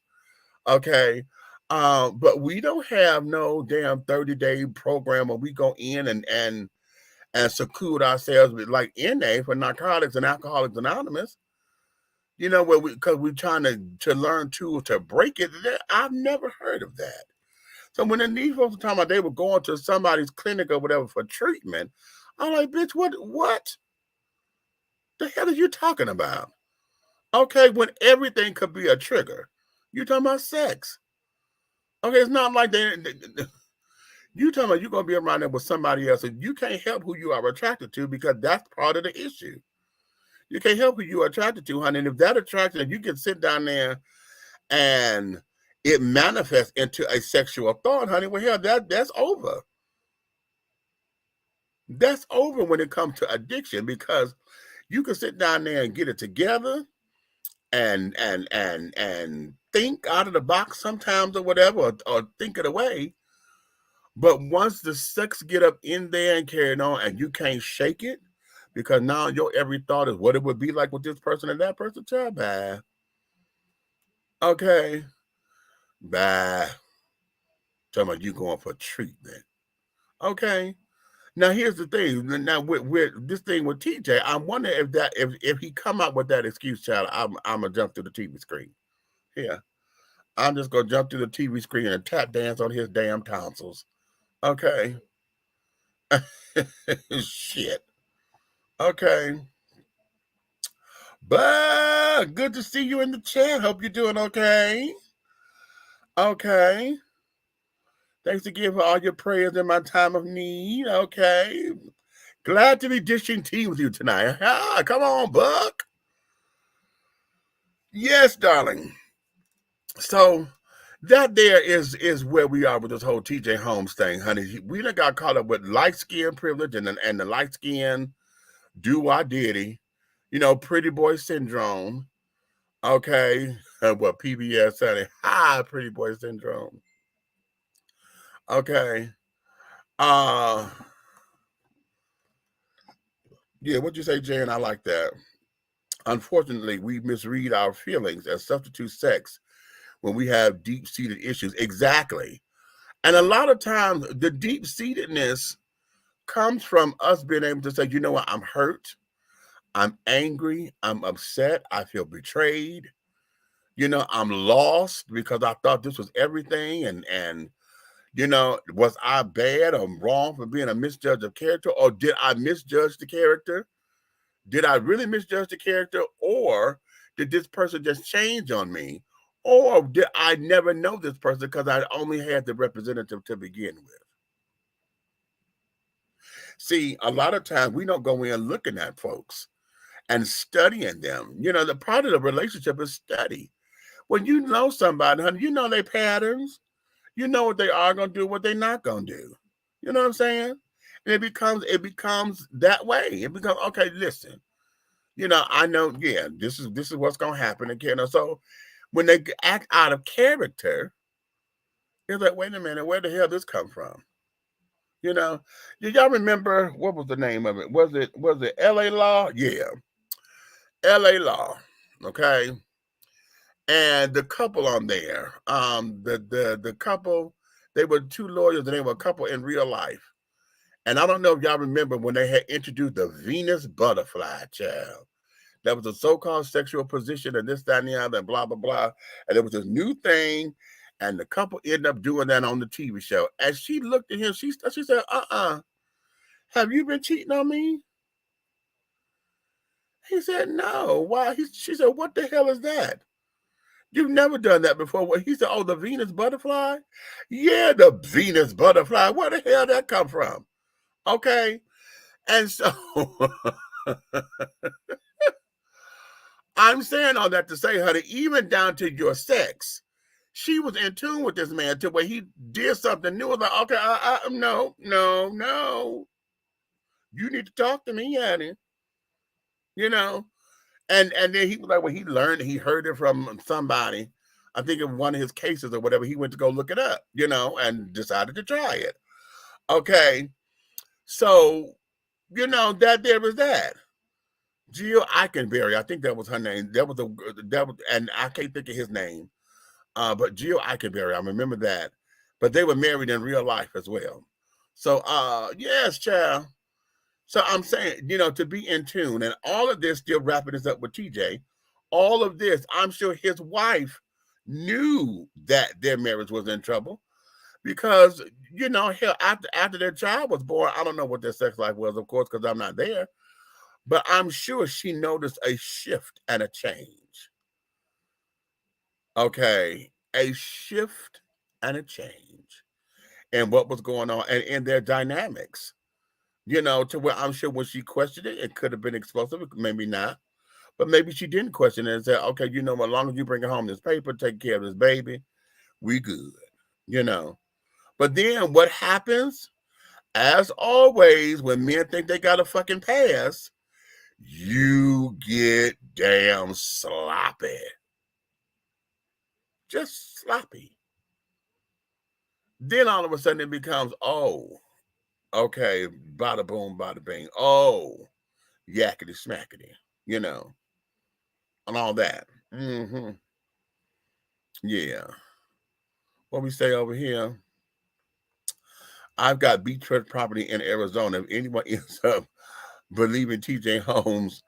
okay? But we don't have no damn 30-day program where we go in and seclude ourselves with, like NA for Narcotics and Alcoholics Anonymous. Where because we're trying to learn tools to break it. I've never heard of that. So when these folks were talking about they were going to somebody's clinic or whatever for treatment, I'm like, bitch, what the hell are you talking about? Okay, when everything could be a trigger. You talking about sex. Okay, it's not like you talking about you're going to be around there with somebody else, and you can't help who you are attracted to, because that's part of the issue. You can't help who you are attracted to, honey. And if that attraction, and you can sit down there and it manifests into a sexual thought, honey, well, hell, that's over. That's over when it comes to addiction, because you can sit down there and get it together and think out of the box sometimes or whatever, or think it away. But once the sex get up in there and carrying on, and you can't shake it, because now your every thought is what it would be like with this person and that person, child, bye. Okay. Bye. Talking about you going for treatment. Okay. Now here's the thing. Now with this thing with TJ, I wonder if he come out with that excuse, child, I'm gonna jump through the TV screen. Yeah. I'm just gonna jump to the TV screen and tap dance on his damn tonsils. Okay. Shit. Okay. But good to see you in the chat. Hope you're doing okay. Okay. Thanks again for all your prayers in my time of need. Okay. Glad to be dishing tea with you tonight. Ah, come on, Buck. Yes, darling. So that there is where we are with this whole TJ Holmes thing, honey. We done got caught up with light skin privilege and the light skin do-I-diddy, pretty boy syndrome. Okay. What PBS, honey? Hi, pretty boy syndrome. Okay. Yeah, what'd you say, Jan? I like that. Unfortunately, we misread our feelings as substitute sex when we have deep-seated issues. Exactly. And a lot of times, the deep-seatedness comes from us being able to say, you know what, I'm hurt, I'm angry, I'm upset, I feel betrayed, I'm lost because I thought this was everything, and was I bad or wrong for being a misjudge of character, or did I misjudge the character? Did I really misjudge the character, or did this person just change on me? Or did I never know this person because I only had the representative to begin with? See, a lot of times we don't go in looking at folks and studying them. The part of the relationship is study. When you know somebody, honey, you know their patterns. You know what they are going to do, what they're not going to do. You know what I'm saying? And it becomes that way. It becomes, okay, listen, I know, yeah, this is what's going to happen again. So when they act out of character, it's like, wait a minute, where the hell did this come from? Did y'all remember, what was the name of it? Was it LA Law? Yeah. LA Law. Okay. And the couple on there, the couple, they were two lawyers and they were a couple in real life. And I don't know if y'all remember when they had introduced the Venus butterfly, child. That was a so-called sexual position and this, that, and the other, and blah, blah, blah. And it was this new thing. And the couple ended up doing that on the TV show. And she looked at him, she said, have you been cheating on me? He said, no. Why? She said, what the hell is that? You've never done that before. He said, oh, the Venus butterfly? Yeah, the Venus butterfly. Where the hell did that come from? Okay. And so I'm saying all that to say, honey, even down to your sex, she was in tune with this man to where he did something new. Like, okay, no. You need to talk to me, honey. And then he was like, well, he heard it from somebody. I think in one of his cases or whatever, he went to go look it up, and decided to try it. Okay. So, that there was that. Jill Eikenberry, I think that was her name. And I can't think of his name. But Jill Eikenberry, I remember that. But they were married in real life as well. So, yes, child. So I'm saying, to be in tune, and all of this, still wrapping this up with TJ, all of this, I'm sure his wife knew that their marriage was in trouble because, hell, after their child was born, I don't know what their sex life was, of course, because I'm not there, but I'm sure she noticed a shift and a change. Okay, a shift and a change in what was going on and in their dynamics. To where I'm sure when she questioned it, it could have been explosive, maybe not. But maybe she didn't question it and said, okay, as long as you bring home this paper, take care of this baby, we good, But then what happens, as always, when men think they got a fucking pass, you get damn sloppy. Just sloppy. Then all of a sudden it becomes, oh, okay, bada boom, bada bing. Oh, yakety smackety, and all that. Mm-hmm. Yeah. What we say over here? I've got beachfront property in Arizona. If anyone ends up believing TJ Holmes,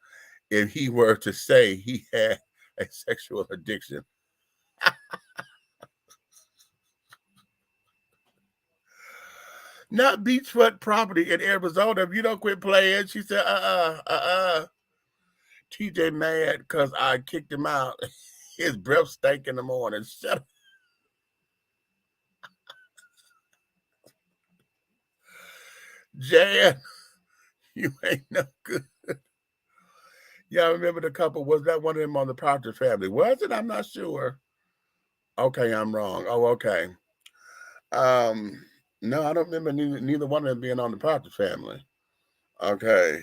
if he were to say he had a sexual addiction. not beachfront property in Arizona. If you don't quit playing, she said, TJ mad because I kicked him out. His breath stank in the morning. Shut up. Jan, you ain't no good. Yeah, I remember the couple. Was that one of them on the Partridge Family? Was it? I'm not sure. Okay, I'm wrong. Oh, okay. No, I don't remember neither one of them being on the Partridge Family. Okay.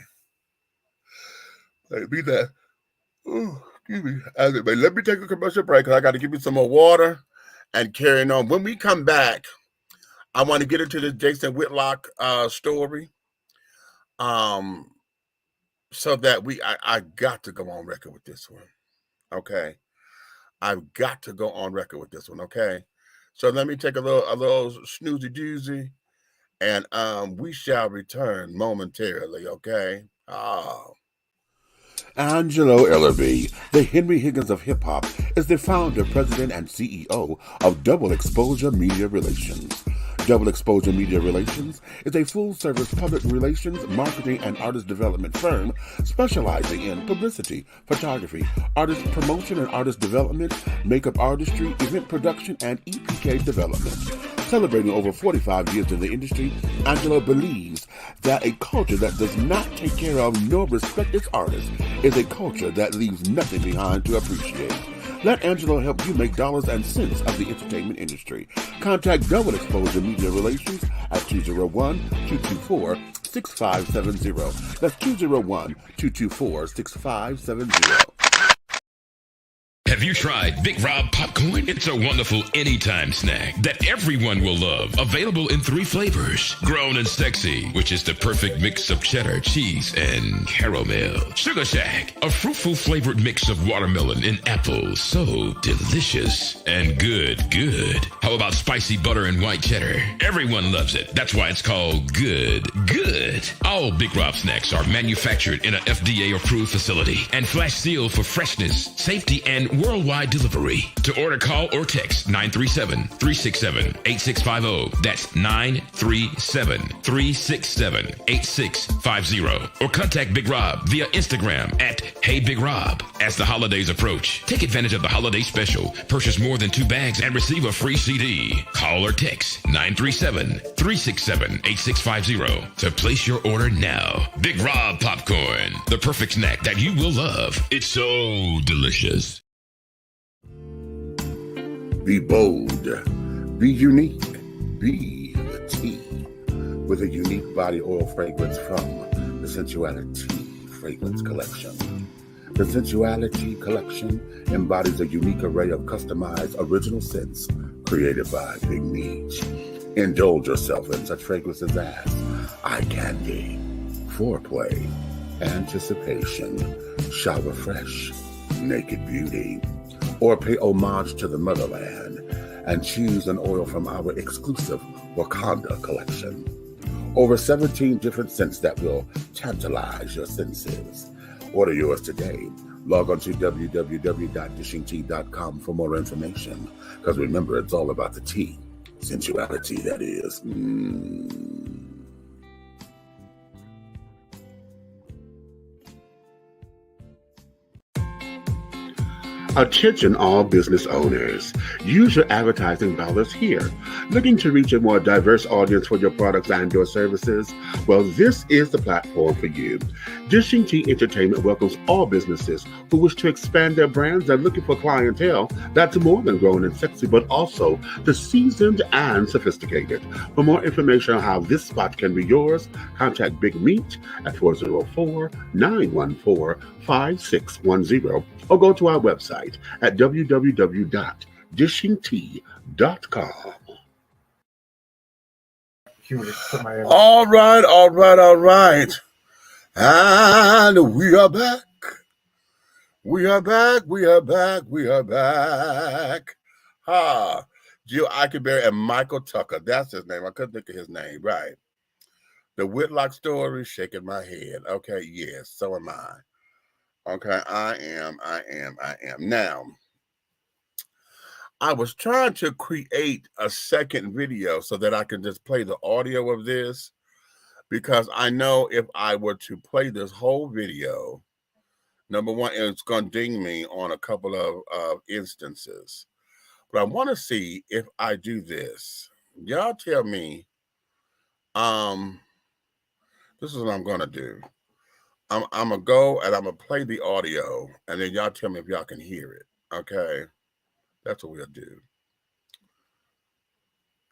Let me that. Oh, excuse me. Let me take a commercial break because I got to give you some more water and carrying on. When we come back, I want to get into the Jason Whitlock story. So that I got to go on record with this one. Okay. I've got to go on record with this one. Okay. So let me take a little snoozy doozy, and we shall return momentarily. Okay. Angelo Ellerby, the Henry Higgins of hip hop, is the founder, president, and CEO of Double Exposure Media Relations. Double Exposure Media Relations is a full-service public relations, marketing, and artist development firm specializing in publicity, photography, artist promotion and artist development, makeup artistry, event production, and EPK development. Celebrating over 45 years in the industry, Angelo believes that a culture that does not take care of nor respect its artists is a culture that leaves nothing behind to appreciate. Let Angelo help you make dollars and cents of the entertainment industry. Contact Double Exposure Media Relations at 201-224-6570. That's 201-224-6570. Have you tried Big Rob Popcorn? It's a wonderful anytime snack that everyone will love. Available in 3 flavors. Grown and Sexy, which is the perfect mix of cheddar, cheese, and caramel. Sugar Shack, a fruitful flavored mix of watermelon and apple. So delicious and good. How about spicy butter and white cheddar? Everyone loves it. That's why it's called good. All Big Rob snacks are manufactured in a FDA-approved facility and flash sealed for freshness, safety, and worldwide delivery. To order, call or text 937-367-8650. That's 937-367-8650. Or contact Big Rob via Instagram at Hey Big Rob. As the holidays approach, take advantage of the holiday special. Purchase more than 2 bags and receive a free CD. Call or text 937-367-8650 to place your order now. Big Rob Popcorn, the perfect snack that you will love. It's so delicious. Be bold, be unique, be the tea, with a unique body oil fragrance from the Sensuality Fragrance Collection. The Sensuality Collection embodies a unique array of customized original scents created by Big Meech. Indulge yourself in such fragrances as eye candy, foreplay, anticipation, shower fresh, naked beauty, or pay homage to the motherland and choose an oil from our exclusive Wakanda collection. Over 17 different scents that will tantalize your senses. Order yours today. Log on to www.dishingtea.com for more information. Because remember, it's all about the tea. Sensuality, that is. Attention all business owners. Use your advertising dollars here. Looking to reach a more diverse audience for your products and your services? Well, this is the platform for you. Dishing Tea Entertainment welcomes all businesses who wish to expand their brands and looking for clientele that's more than grown and sexy, but also the seasoned and sophisticated. For more information on how this spot can be yours, contact Big Meat at 404-914-5610 or go to our website at www.dishingtea.com. All right. And we are back. We are back. Jill Eichenberry and Michael Tucker. That's his name. I couldn't think of his name. Right. The Whitlock story, shaking my head. Okay, yes, so am I. Okay, I am. Now, I was trying to create a second video so that I can just play the audio of this, because I know if I were to play this whole video, number one, it's going to ding me on a couple of instances. But I want to see if I do this. Y'all tell me. This is what I'm going to do. I'm going to go and I'm going to play the audio, and then y'all tell me if y'all can hear it. Okay? That's what we'll do.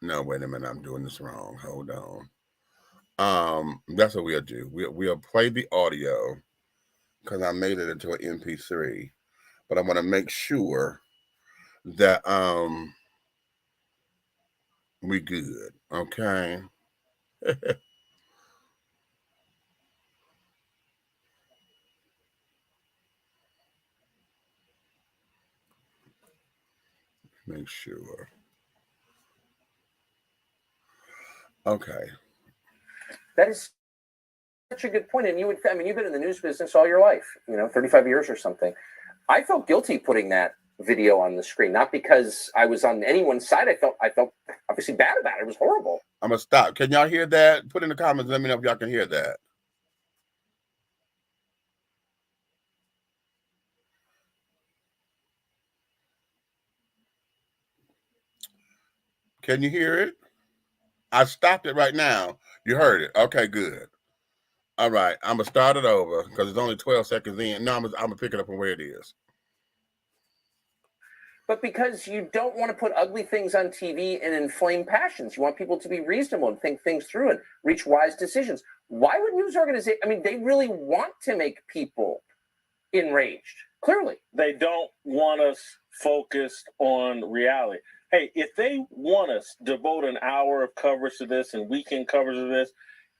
No, wait a minute. I'm doing this wrong. Hold on. That's what we'll do. We'll play the audio because I made it into an MP3. But I want to make sure that we good. Okay? Make sure. Okay. That is such a good point. And you would, I mean, you've been in the news business all your life, 35 years or something. I felt guilty putting that video on the screen, not because I was on anyone's side. I felt obviously bad about it. It was horrible. I'm going to stop. Can y'all hear that? Put in the comments. Let me know if y'all can hear that. Can you hear it? I stopped it right now. You heard it. Okay, good. All right. I'm going to start it over because it's only 12 seconds in. No, I'm going to pick it up from where it is. But because you don't want to put ugly things on TV and inflame passions. You want people to be reasonable and think things through and reach wise decisions. Why would news organizations, I mean, they really want to make people enraged. Clearly. They don't want us focused on reality. Hey, if they want us to devote an hour of coverage to this and weekend coverage of this,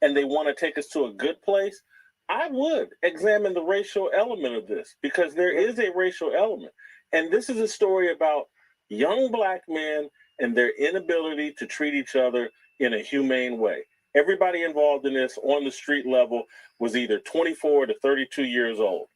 and they want to take us to a good place, I would examine the racial element of this, because there is a racial element. And this is a story about young black men and their inability to treat each other in a humane way. Everybody involved in this on the street level was either 24 to 32 years old.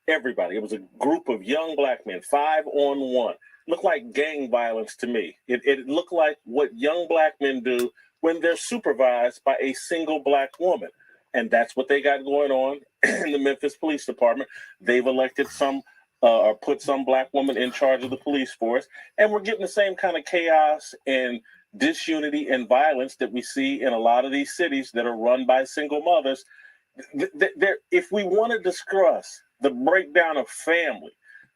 Everybody. It was a group of young black men, 5-on-1. Looked like gang violence to me. It looked like what young black men do when they're supervised by a single black woman. And that's what they got going on in the Memphis Police Department. They've elected some or put some black woman in charge of the police force. And we're getting the same kind of chaos and disunity and violence that we see in a lot of these cities that are run by single mothers. If we want to discuss the breakdown of family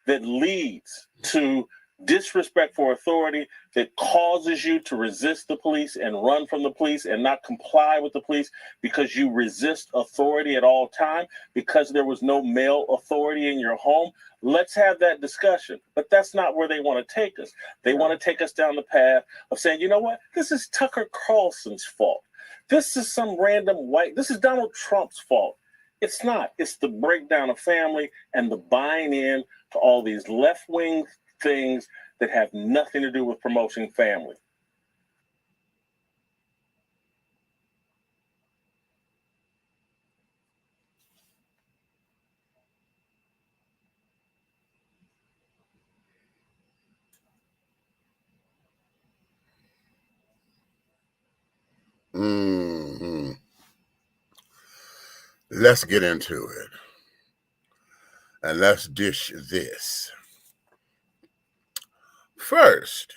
that leads to disrespect for authority, that causes you to resist the police and run from the police and not comply with the police because you resist authority at all time, because there was no male authority in your home, let's have that discussion. But that's not where they want to take us. They want to take us down the path of saying, you know what, this is Tucker Carlson's fault. This is some random white, this is Donald Trump's fault. It's not. It's the breakdown of family and the buying in to all these left-wing things that have nothing to do with promoting family. Mm-hmm. Let's get into it. And let's dish this. First,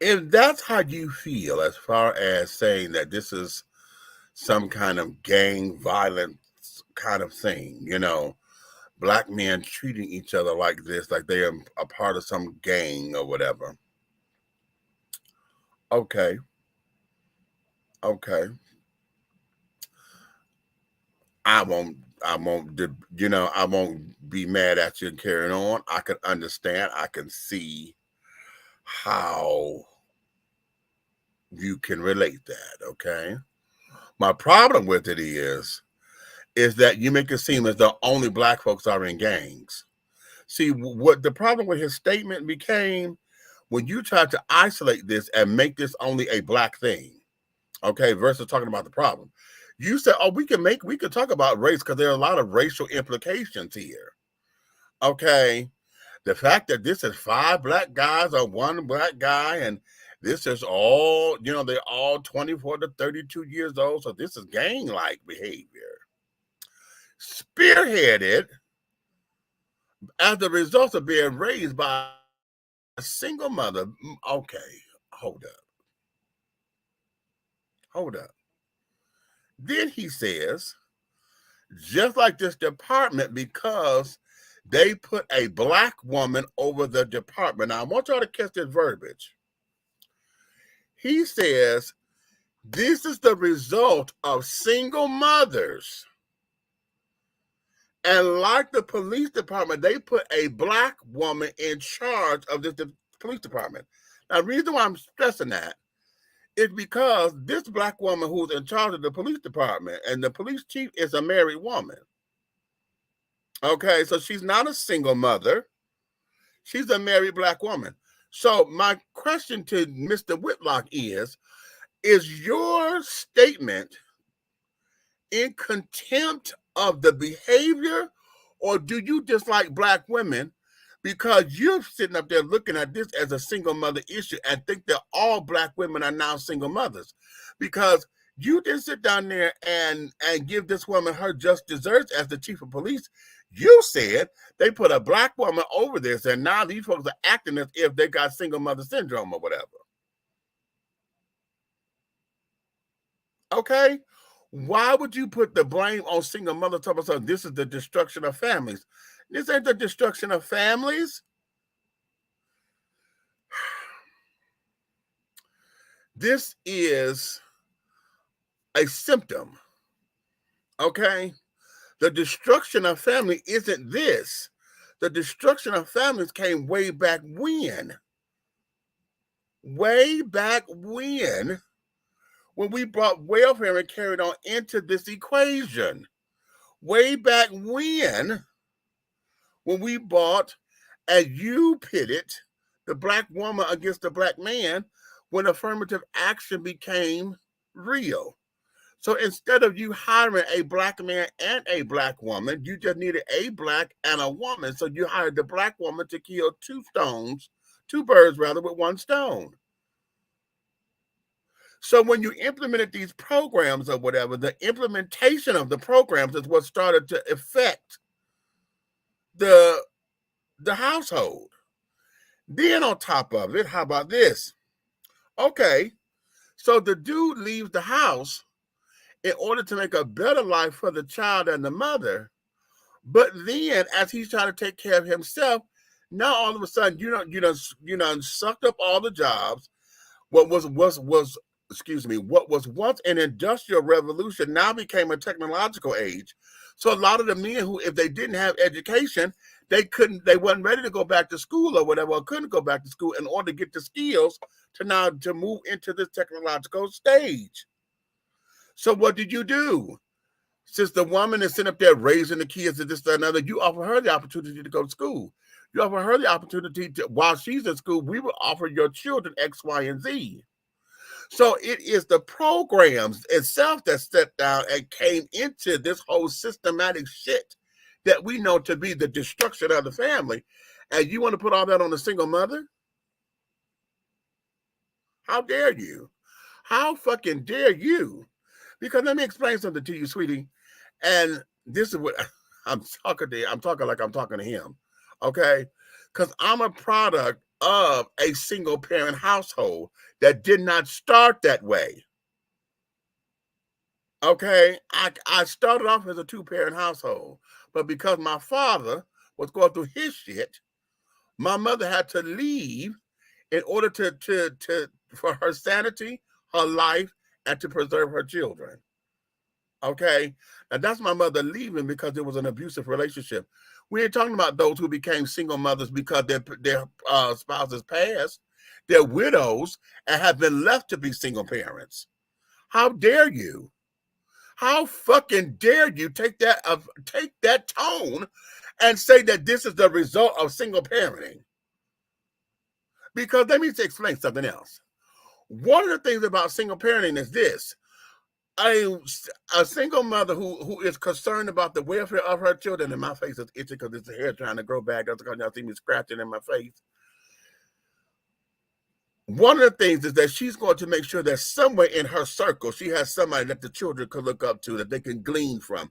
if that's how you feel as far as saying that this is some kind of gang violence kind of thing, black men treating each other like this, like they are a part of some gang or whatever. Okay. I won't be mad at you and carrying on. I can understand. I can see how you can relate that. Okay. My problem with it is that you make it seem as though only black folks are in gangs. See, what the problem with his statement became when you try to isolate this and make this only a black thing, okay, versus talking about the problem. You said, oh, we could talk about race because there are a lot of racial implications here. Okay. The fact that this is 5 black guys or 1 black guy, and this is all, they're all 24 to 32 years old. So this is gang-like behavior. Spearheaded as a result of being raised by a single mother. Okay, hold up. Then he says, just like this department, because they put a black woman over the department. Now, I want y'all to catch this verbiage. He says, this is the result of single mothers. And like the police department, they put a black woman in charge of this police department. Now, the reason why I'm stressing that is because this black woman who's in charge of the police department, and the police chief is a married woman. Okay, so she's not a single mother. She's a married black woman. So my question to Mr. Whitlock is your statement in contempt of the behavior, or do you dislike black women because you're sitting up there looking at this as a single mother issue and think that all black women are now single mothers? Because you didn't sit down there and give this woman her just desserts as the chief of police. You said they put a black woman over this, and now these folks are acting as if they got single mother syndrome or whatever. Okay? Why would you put the blame on single mothers? So this is the destruction of families. This ain't the destruction of families. This is a symptom. Okay? The destruction of family isn't this. The destruction of families came way back when. Way back when we brought welfare and carried on into this equation. Way back when we bought, and you pitted the black woman against the black man when affirmative action became real. So instead of you hiring a black man and a black woman, you just needed a black and a woman. So you hired the black woman to kill two birds with one stone. So when you implemented these programs or whatever, the implementation of the programs is what started to affect the household. Then on top of it, how about this? Okay, so the dude leaves the house in order to make a better life for the child and the mother. But then as he's trying to take care of himself, now all of a sudden, you know, sucked up all the jobs. What was once an industrial revolution now became a technological age. So a lot of the men who, if they didn't have education, they wasn't ready to go back to school or whatever, or couldn't go back to school in order to get the skills to move into this technological stage. So what did you do? Since the woman is sitting up there raising the kids and this, that, and another, you offer her the opportunity to go to school. You offer her the opportunity to, while she's in school, we will offer your children X, Y, and Z. So it is the programs itself that stepped down and came into this whole systematic shit that we know to be the destruction of the family. And you want to put all that on a single mother? How dare you? How fucking dare you? Because let me explain something to you, sweetie. And this is what I'm talking to. I'm talking like I'm talking to him. Okay? Because I'm a product of a single parent household that did not start that way. Okay? I started off as a 2-parent household. But because my father was going through his shit, my mother had to leave in order for her sanity, her life, and to preserve her children. Okay? And that's my mother leaving because it was an abusive relationship. We ain't talking about those who became single mothers because their spouses passed. They're widows and have been left to be single parents. How dare you? How fucking dare you take that tone and say that this is the result of single parenting? Because let me explain something else. One of the things about single parenting is this. a single mother who is concerned about the welfare of her children, and my face is itchy because it's the hair trying to grow back. That's because y'all see me scratching in my face. One of the things is that she's going to make sure that somewhere in her circle, she has somebody that the children can look up to, that they can glean from.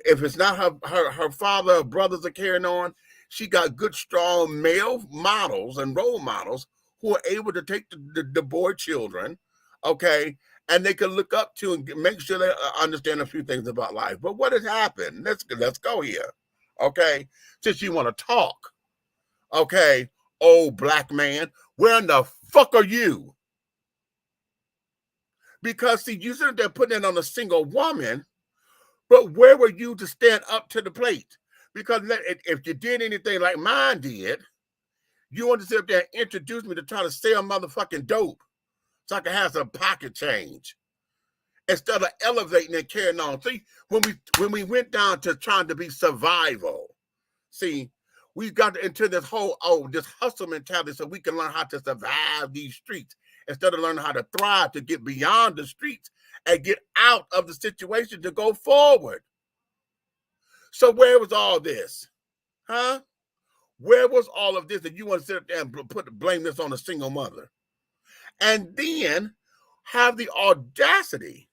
If it's not her father or brothers are carrying on, she got good, strong male models and role models who are able to take the boy children, okay, and they can look up to and make sure they understand a few things about life. But what has happened? Let's go here, okay? Since you want to talk, okay, old black man, where in the fuck are you? Because see, you sit there putting it on a single woman, but where were you to stand up to the plate? Because if you did anything like mine did, you want to sit up there and introduce me to try to sell motherfucking dope so I can have some pocket change instead of elevating and carrying on. See, when we went down to trying to be survival, see, we got into this whole this hustle mentality so we can learn how to survive these streets instead of learning how to thrive to get beyond the streets and get out of the situation to go forward. So where was all this? Huh? Where was all of this that you want to sit there and blame this on a single mother? And then have the audacity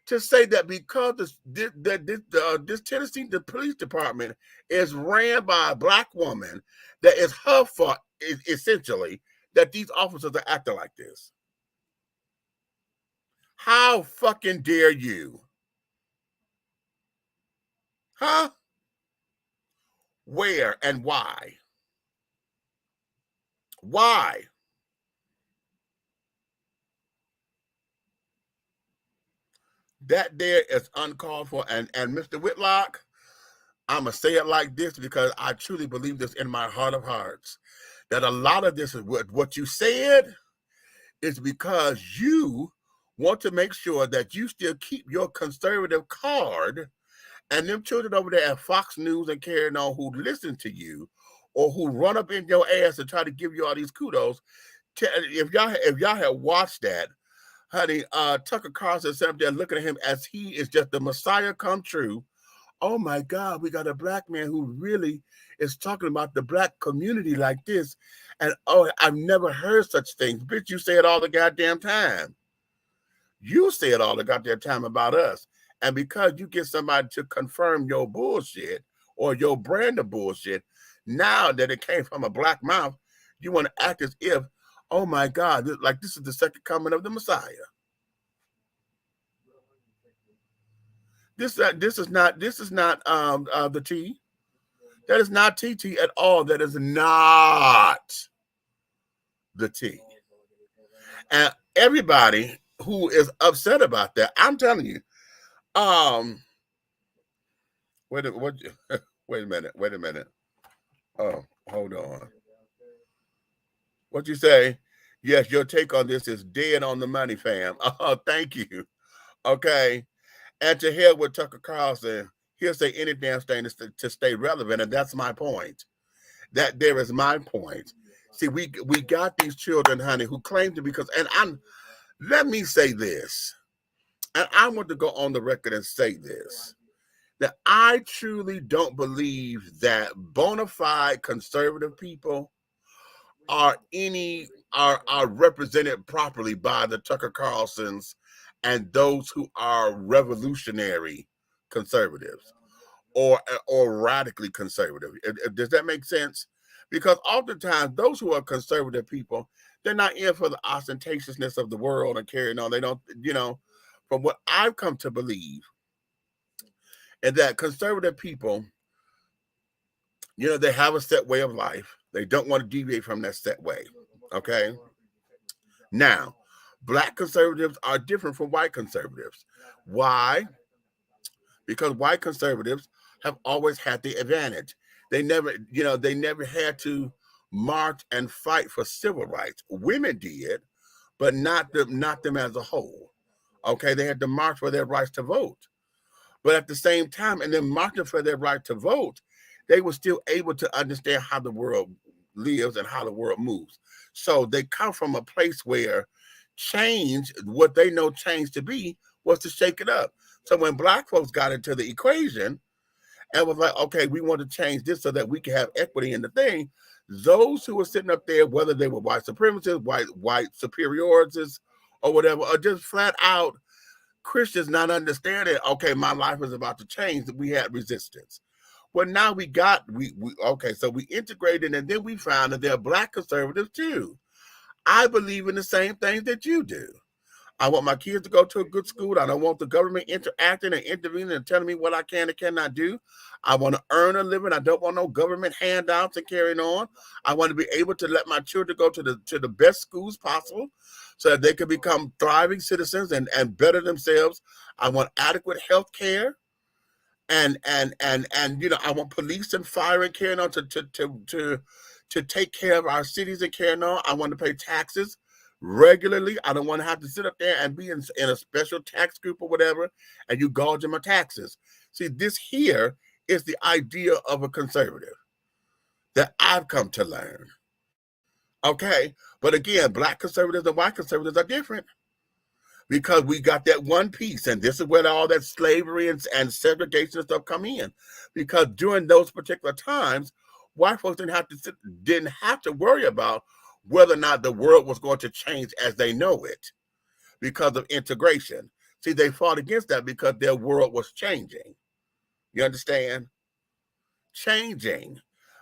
to say that because this Tennessee police department is ran by a black woman, that it's her fault, essentially, that these officers are acting like this. How fucking dare you? Huh? Where and why? Why? That there is uncalled for. And Mr. Whitlock, I'm going to say it like this because I truly believe this in my heart of hearts, that a lot of this is what you said is because you want to make sure that you still keep your conservative card, and them children over there at Fox News and carrying on who listen to you or who run up in your ass and try to give you all these kudos. If y'all had watched that, honey, Tucker Carlson sat up there looking at him as he is just the Messiah come true. Oh my God, we got a black man who really is talking about the black community like this. And oh, I've never heard such things. Bitch, you say it all the goddamn time. You say it all the goddamn time about us. And because you get somebody to confirm your bullshit or your brand of bullshit, now that it came from a black mouth, you want to act as if, oh my God, like this is the second coming of the Messiah. This is not the T. That is not TT at all. That is not the T. And everybody who is upset about that, I'm telling you, wait a minute. Oh, hold on. What you say? Yes, your take on this is dead on the money, fam. Oh, thank you. Okay. And to hell with Tucker Carlson, he'll say any damn thing to stay relevant, and that's my point. That there is my point. See, we got these children, honey, who claim to be, let me say this, and I want to go on the record and say this, that I truly don't believe that bona fide conservative people are represented properly by the Tucker Carlsons and those who are revolutionary conservatives or radically conservative. Does that make sense? Because oftentimes those who are conservative people, they're not in for the ostentatiousness of the world and carrying on. They don't, from what I've come to believe, and that conservative people, they have a set way of life. They don't want to deviate from that set way. Okay. Now, black conservatives are different from white conservatives. Why? Because white conservatives have always had the advantage. They never had to march and fight for civil rights. Women did, but not them as a whole. Okay, they had to march for their rights to vote. But at the same time, and then marching for their right to vote, they were still able to understand how the world lives and how the world moves. So they come from a place where change, what they know change to be, was to shake it up. So when black folks got into the equation and was like, okay, we want to change this so that we can have equity in the thing, those who were sitting up there, whether they were white supremacists, white superiorities, or whatever, or just flat out Christians not understanding, okay, my life is about to change, that we had resistance. Well, now we integrated, and then we found that there are black conservatives too. I believe in the same things that you do. I want my kids to go to a good school. I don't want the government interacting and intervening and telling me what I can and cannot do. I want to earn a living. I don't want no government handouts and carrying on. I want to be able to let my children go to the best schools possible so that they can become thriving citizens and better themselves. I want adequate health care. And I want police and fire and carrying on to take care of our cities and carrying on. I want to pay taxes regularly. I don't want to have to sit up there and be in a special tax group or whatever, and you gouge my taxes. See, this here is the idea of a conservative that I've come to learn. Okay, but again, black conservatives and white conservatives are different because we got that one piece, and this is where all that slavery and segregation and stuff come in. Because during those particular times, white folks didn't have to worry about whether or not the world was going to change as they know it because of integration. See, they fought against that because their world was changing. You understand? Changing.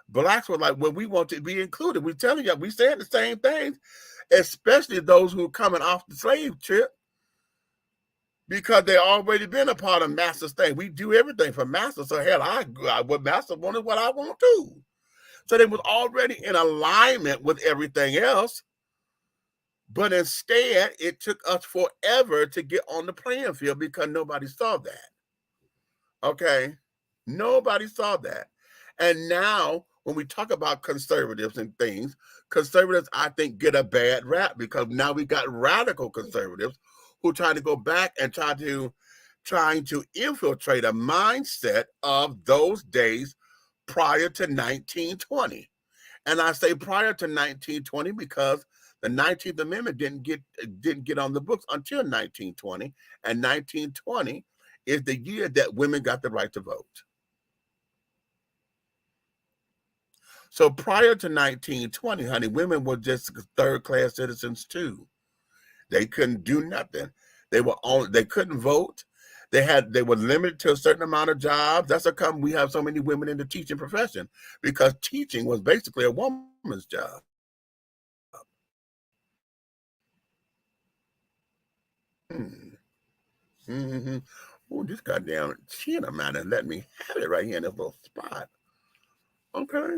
Blacks were like, well, we want to be included. We're telling you, we're saying the same things, especially those who are coming off the slave trip, because they already been a part of Master's thing. We do everything for Master. So hell, what Master wanted, what I want to. So they was already in alignment with everything else. But instead, it took us forever to get on the playing field because nobody saw that. Okay? Nobody saw that. And now, when we talk about conservatives and things, conservatives, I think, get a bad rap because now we got radical conservatives who try to go back and trying to infiltrate a mindset of those days prior to 1920. And I say prior to 1920 because the 19th Amendment didn't get on the books until 1920, and 1920 is the year that women got the right to vote. So prior to 1920, honey, women were just third-class citizens too. They couldn't do nothing. They couldn't vote. They were limited to a certain amount of jobs. That's how come we have so many women in the teaching profession, because teaching was basically a woman's job. Oh, this goddamn chin of mine let me have it right here in this little spot. Okay.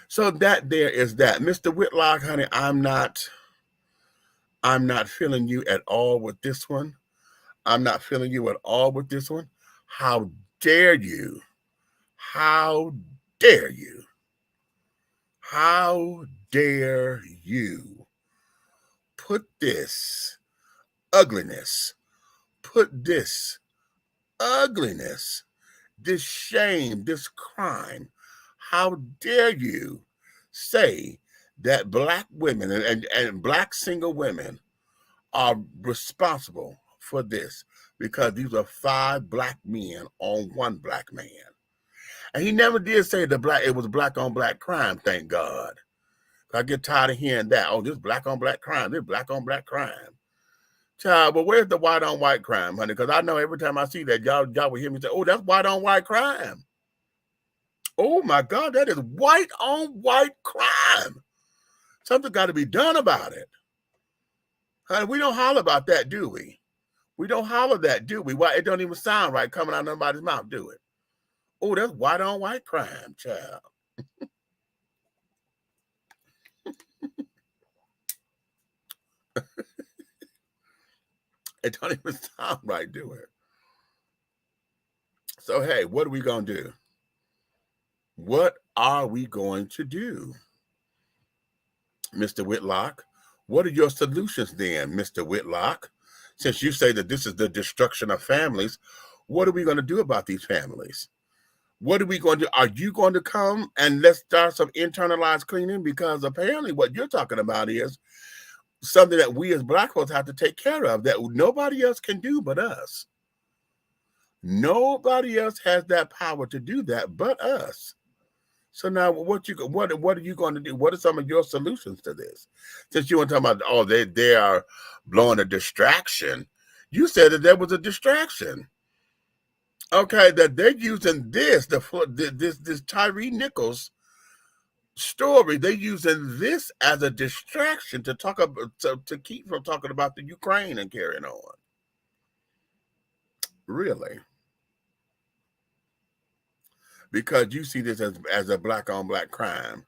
So that there is that. Mr. Whitlock, honey, I'm not feeling you at all with this one. I'm not feeling you at all with this one. How dare you? How dare you? How dare you put this ugliness, this shame, this crime, how dare you say that black women and black single women are responsible for this, because these are 5 black men on 1 black man. And he never did say it was black on black crime, thank God. I get tired of hearing that. Oh, this black on black crime, this black on black crime. Child, but where's the white on white crime, honey? Because I know every time I see that, y'all will hear me say, oh, that's white on white crime. Oh my God, that is white on white crime. Something got to be done about it. Honey, we don't holler about that, do we? We don't holler that, do we? Why? It don't even sound right coming out of nobody's mouth, do it? Oh, that's white on white crime, child. It don't even sound right, do it? So, hey, what are we going to do? What are we going to do? Mr. Whitlock, what are your solutions then, Mr. Whitlock? Since you say that this is the destruction of families, what are we going to do about these families? What are we going to do? Are you going to come and let's start some internalized cleaning? Because apparently what you're talking about is something that we as Black folks have to take care of that nobody else can do but us. Nobody else has that power to do that but us. So now what are you going to do? What are some of your solutions to this? Since you want to talk about, oh, they are blowing a distraction. You said that there was a distraction. Okay, that they're using this TYRE NICHOLS story. They're using this as a distraction to talk about to keep from talking about the Ukraine and carrying on. Really? Because you see this as a black on black crime.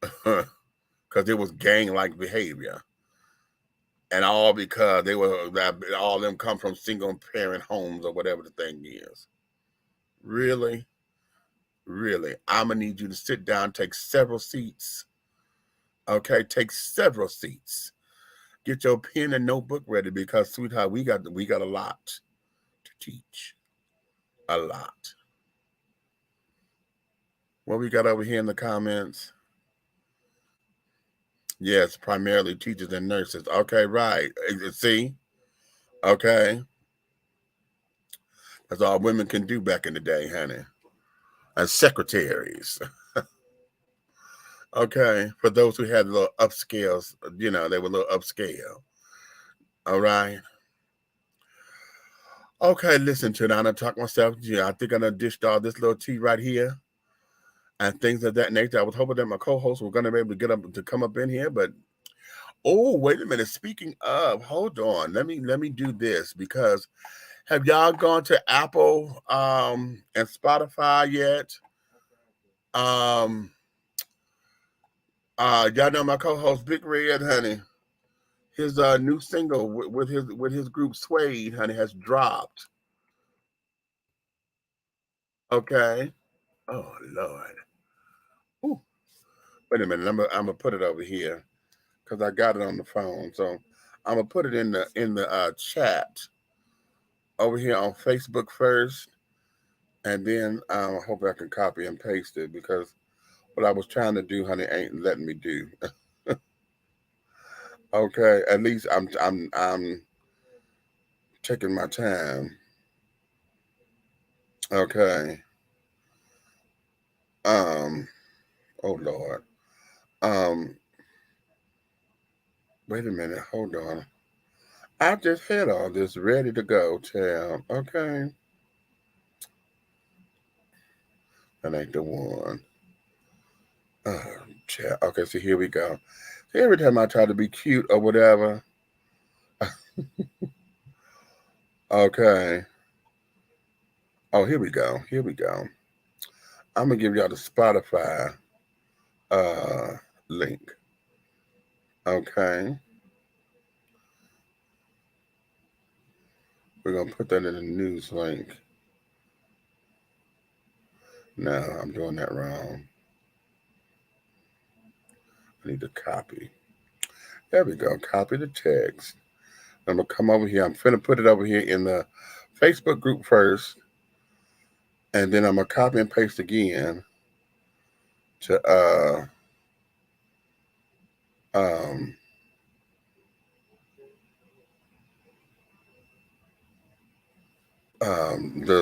Because it was gang-like behavior. And all because all of them come from single parent homes or whatever the thing is. Really? Really? I'm going to need you to sit down, take several seats. Okay? Take several seats. Get your pen and notebook ready because, sweetheart, we got a lot to teach. A lot. What we got over here in the comments? Yes, primarily teachers and nurses. Okay, right. See? Okay. That's all women can do back in the day, honey. And secretaries. Okay. For those who had little upscales, they were a little upscale. All right. Okay, listen to it. I'm going to talk myself. Yeah, I think I'm going to dish all this little tea right here. And things of that nature. I was hoping that my co-hosts were going to be able to come up in here, but oh, wait a minute. Speaking of, hold on. Let me do this because have y'all gone to Apple and Spotify yet? Y'all know my co-host Big Red, honey. His new single with his group Suede, honey, has dropped. Okay. Oh Lord. Ooh. Wait a minute. I'm gonna put it over here because I got it on the phone. So I'm gonna put it in the chat over here on Facebook first, and then I hope I can copy and paste it because what I was trying to do, honey, ain't letting me do. Okay, at least I'm taking my time. Okay. Oh Lord. Wait a minute. Hold on. I just had all this ready to go, child. Okay. That ain't the one. Child. Okay, so here we go. So every time I try to be cute or whatever. Okay. Oh, here we go. Here we go. I'm gonna give y'all the Spotify link. Okay. We're gonna put that in the news link. No, I'm doing that wrong. I need to copy. There we go. Copy the text. I'm gonna come over here. I'm finna put it over here in the Facebook group first. And then I'm gonna copy and paste again to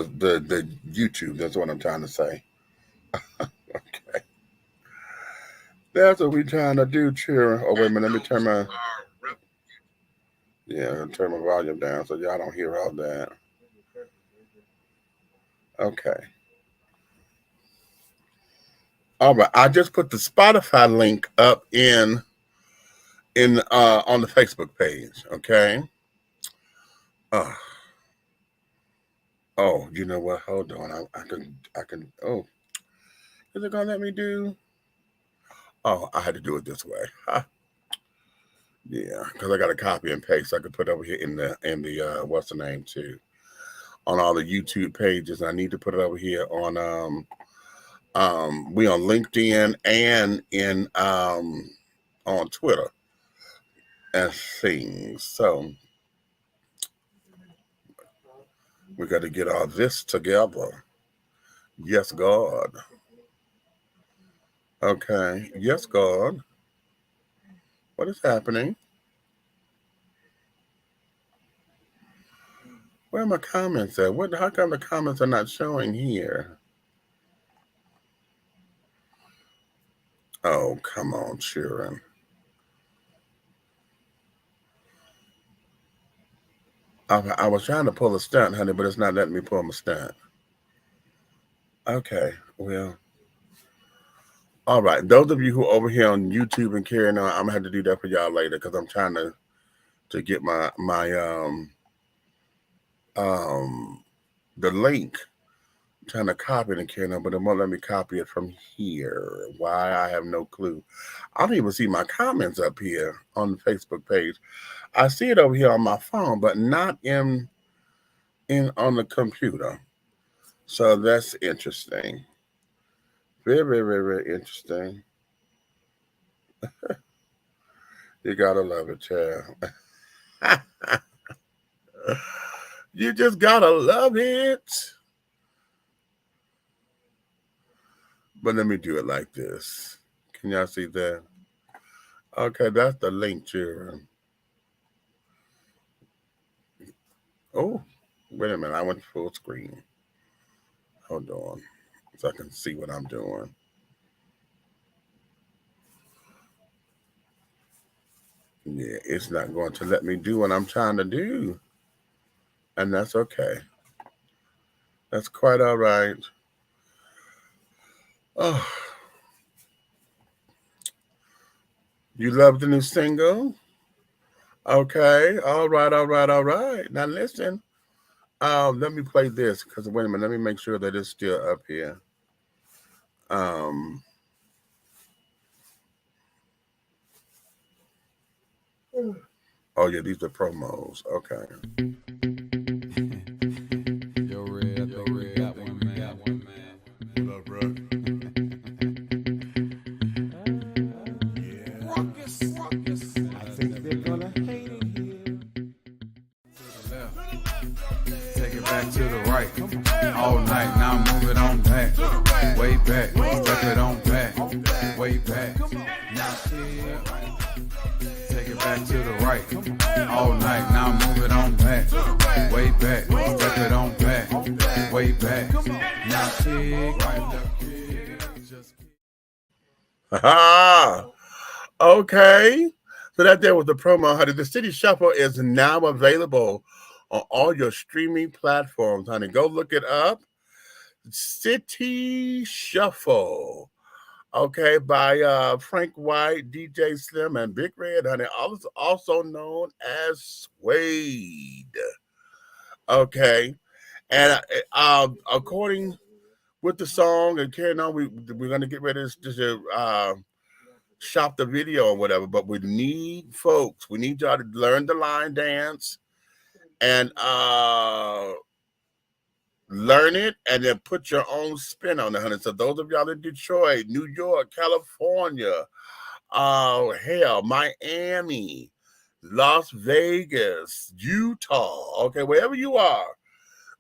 the YouTube. That's what I'm trying to say. Okay. That's what we're trying to do, cheer. Oh wait a minute, let me turn my turn my volume down so y'all don't hear all that. Okay. All right. I just put the Spotify link up in on the Facebook page. Okay. Oh, you know what? Hold on. I can. Oh, is it gonna let me do? Oh, I had to do it this way. Yeah, because I got to copy and paste. So I could put over here in the what's the name too, on all the YouTube pages. I need to put it over here on we on LinkedIn and in on Twitter and things. So we got to get all this together. Yes, God. Okay. Yes, God. What is happening? Where are my comments at? How come the comments are not showing here? Oh, come on, Sharon. I was trying to pull a stunt, honey, but it's not letting me pull my stunt. Okay, well. All right. Those of you who are over here on YouTube and carrying on, I'm going to have to do that for y'all later because I'm trying to get my the link. I'm trying to copy it and carry on, but it won't let me copy it from here. Why? I have no clue. I don't even see my comments up here on the Facebook page. I see it over here on my phone, but not on the computer. So that's interesting. Very, very, very interesting. You gotta love it, child. You just gotta love it. But let me do it like this. Can y'all see that? Okay, that's the link, children. Oh, wait a minute. I went full screen. Hold on. So I can see what I'm doing. Yeah, it's not going to let me do what I'm trying to do. And that's okay. That's quite all right. Oh. You love the new single? Okay. All right, all right, all right. Now listen. Let me play this because wait a minute. Let me make sure that it's still up here. Oh yeah, these are promos. Okay. Yo, Red, got one man. What up, bro? Yeah. Ruckus. I think they're gonna hate it here. To the left, take it back to the right. All night, now move it on back. Way back, step it on back. Way back, now take it back to the right. All night, now move it on back. Way back, step it on back. Way back, now kick right left. Just Okay. So that there was the promo, honey. The City Shuffle is now available on all your streaming platforms, honey. Go look it up. City Shuffle. Okay, by Frank White, DJ Slim, and Big Red, honey. Also known as Suede. Okay. And according with the song and carrying on, we're going to get ready to shop the video or whatever, but we need folks. We need y'all to learn the line dance and learn it and then put your own spin on it, honey. So those of y'all in Detroit, New York, California, hell, Miami, Las Vegas, Utah, okay, wherever you are,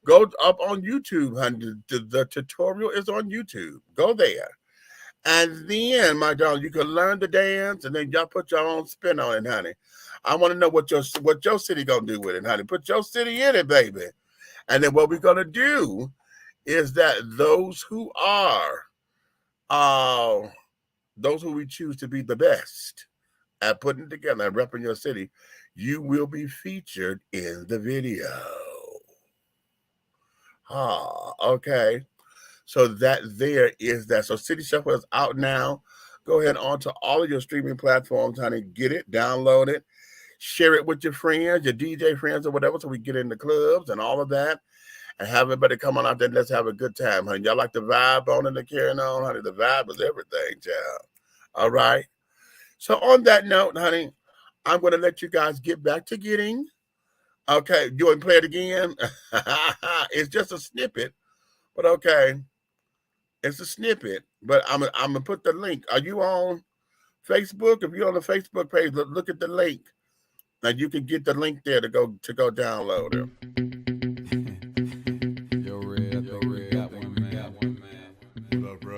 go up on YouTube, honey. The tutorial is on YouTube. Go there. And then, my darling, you can learn the dance and then y'all put your own spin on it, honey. I want to know what your city gonna do with it, honey. Put your city in it, baby. And then what we're going to do is that those who we choose to be the best at putting together and repping your city, you will be featured in the video. Okay. So that there is that. So City Shuffle is out now. Go ahead on to all of your streaming platforms, honey. Get it, download it. Share it with your friends, your DJ friends or whatever, so we get in the clubs and all of that and have everybody come on out there and let's have a good time, honey. Y'all like the vibe on and the carrying on, honey? The vibe is everything, child. All right? So on that note, honey, I'm going to let you guys get back to getting. Okay, you want to play it again? It's just a snippet, but okay. It's a snippet, but I'm going to put the link. Are you on Facebook? If you're on the Facebook page, look at the link. Now you can get the link there to go download it. Yo, Red, got one man. What up, bro?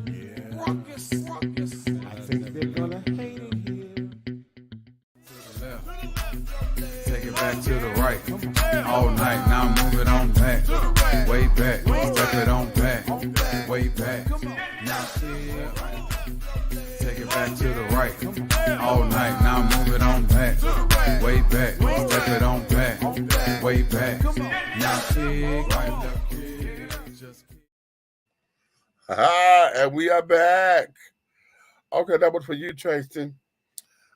Yeah. Ruckus. I think they're gonna hate it here. To the left, all night, now move it on back. Way back, step it on back. Way back, now take it back to the right. All night, now move it on back. Way back, step it on back. Way back, now kick, right left kick. Just kick. And we are back. Okay, that was for you, Tracy.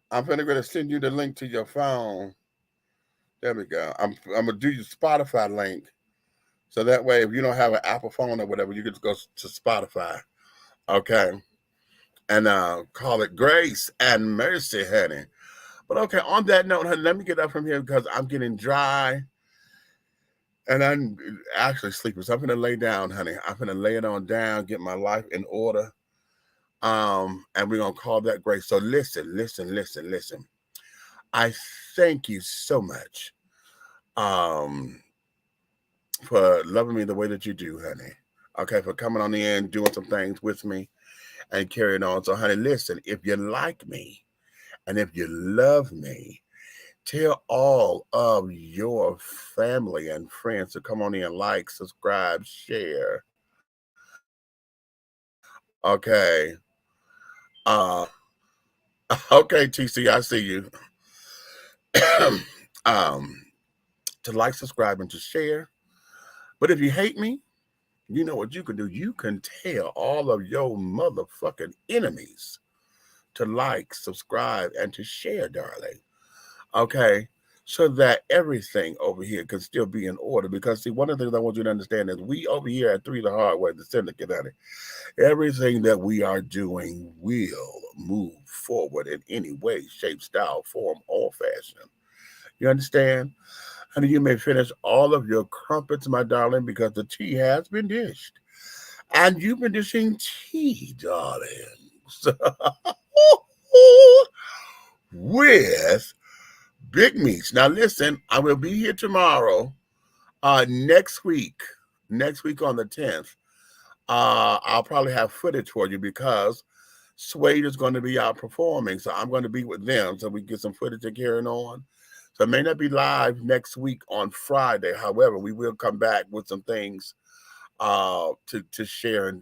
I'm going to send you the link to your phone. There we go. I'm going to do your Spotify link. So that way, if you don't have an Apple phone or whatever, you can just go to Spotify. Okay. And call it Grace and Mercy, honey. But okay, on that note, honey, let me get up from here because I'm getting dry. And I'm actually sleeping. So I'm going to lay down, honey. I'm going to lay it on down, get my life in order. And we're going to call that grace. So listen. I thank you so much for loving me the way that you do, honey. Okay, for coming on the end, doing some things with me and carrying on. So, honey, listen, if you like me and if you love me, tell all of your family and friends to come on in, like, subscribe, share. Okay. Okay, TC, I see you. To like, subscribe, and to share. But if you hate me, you know what you can do. You can tell all of your motherfucking enemies to like, subscribe, and to share, darling. Okay? So that everything over here can still be in order. Because, see, one of the things I want you to understand is we over here at 3 the Hard Way, the syndicate, honey, everything that we are doing will move forward in any way, shape, style, form, or fashion. You understand? Honey, you may finish all of your crumpets, my darling, because the tea has been dished. And you've been dishing tea, darlings, with Big Meats. Now, listen, I will be here tomorrow, next week on the 10th. I'll probably have footage for you because Suede is going to be out performing. So I'm going to be with them so we can get some footage to carry on. So it may not be live next week on Friday. However, we will come back with some things to share and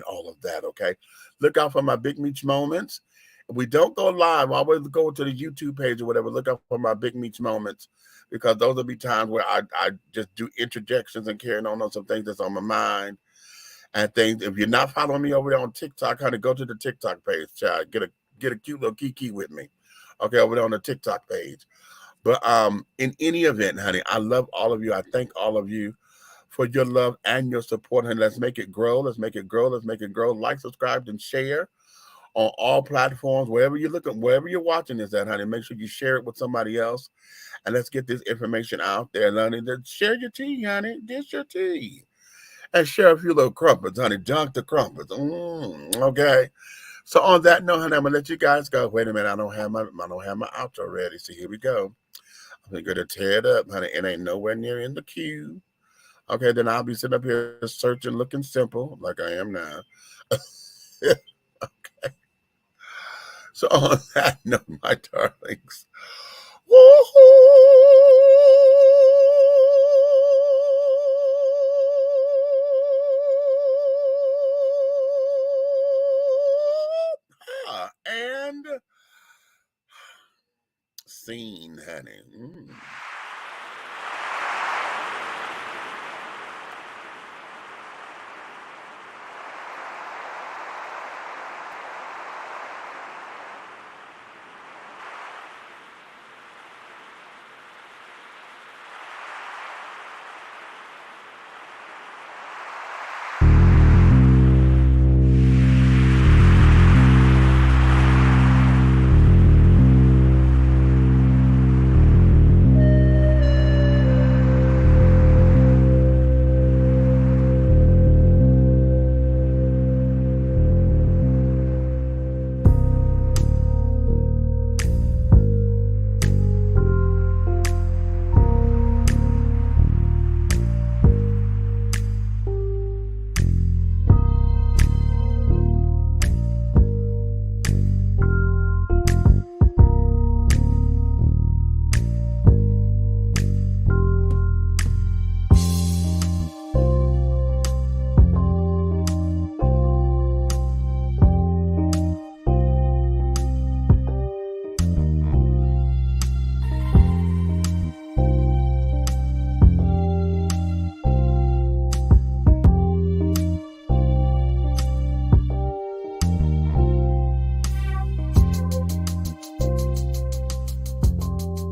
all of that, okay? Look out for my Big Meats moments. If we don't go live, I always go to the YouTube page or whatever. Look out for my Big Meats moments because those will be times where I just do interjections and carrying on some things that's on my mind and things. If you're not following me over there on TikTok, honey, go to the TikTok page, child. Get a cute little kiki with me, okay, over there on the TikTok page. But in any event, honey, I love all of you. I thank all of you for your love and your support. And let's make it grow. Let's make it grow. Let's make it grow. Like, subscribe, and share on all platforms. Wherever you're looking, wherever you're watching this at, honey, make sure you share it with somebody else. And let's get this information out there, honey. Share your tea, honey. Dish your tea. And share a few little crumpets, honey. Dunk the crumpets. Okay. So on that note, honey, I'm gonna let you guys go. Wait a minute, I don't have my outro ready. So here we go. I'm gonna tear it up, honey. It ain't nowhere near in the queue. Okay, then I'll be sitting up here searching, looking simple, like I am now. Okay. So on that note, my darlings. And scene, honey.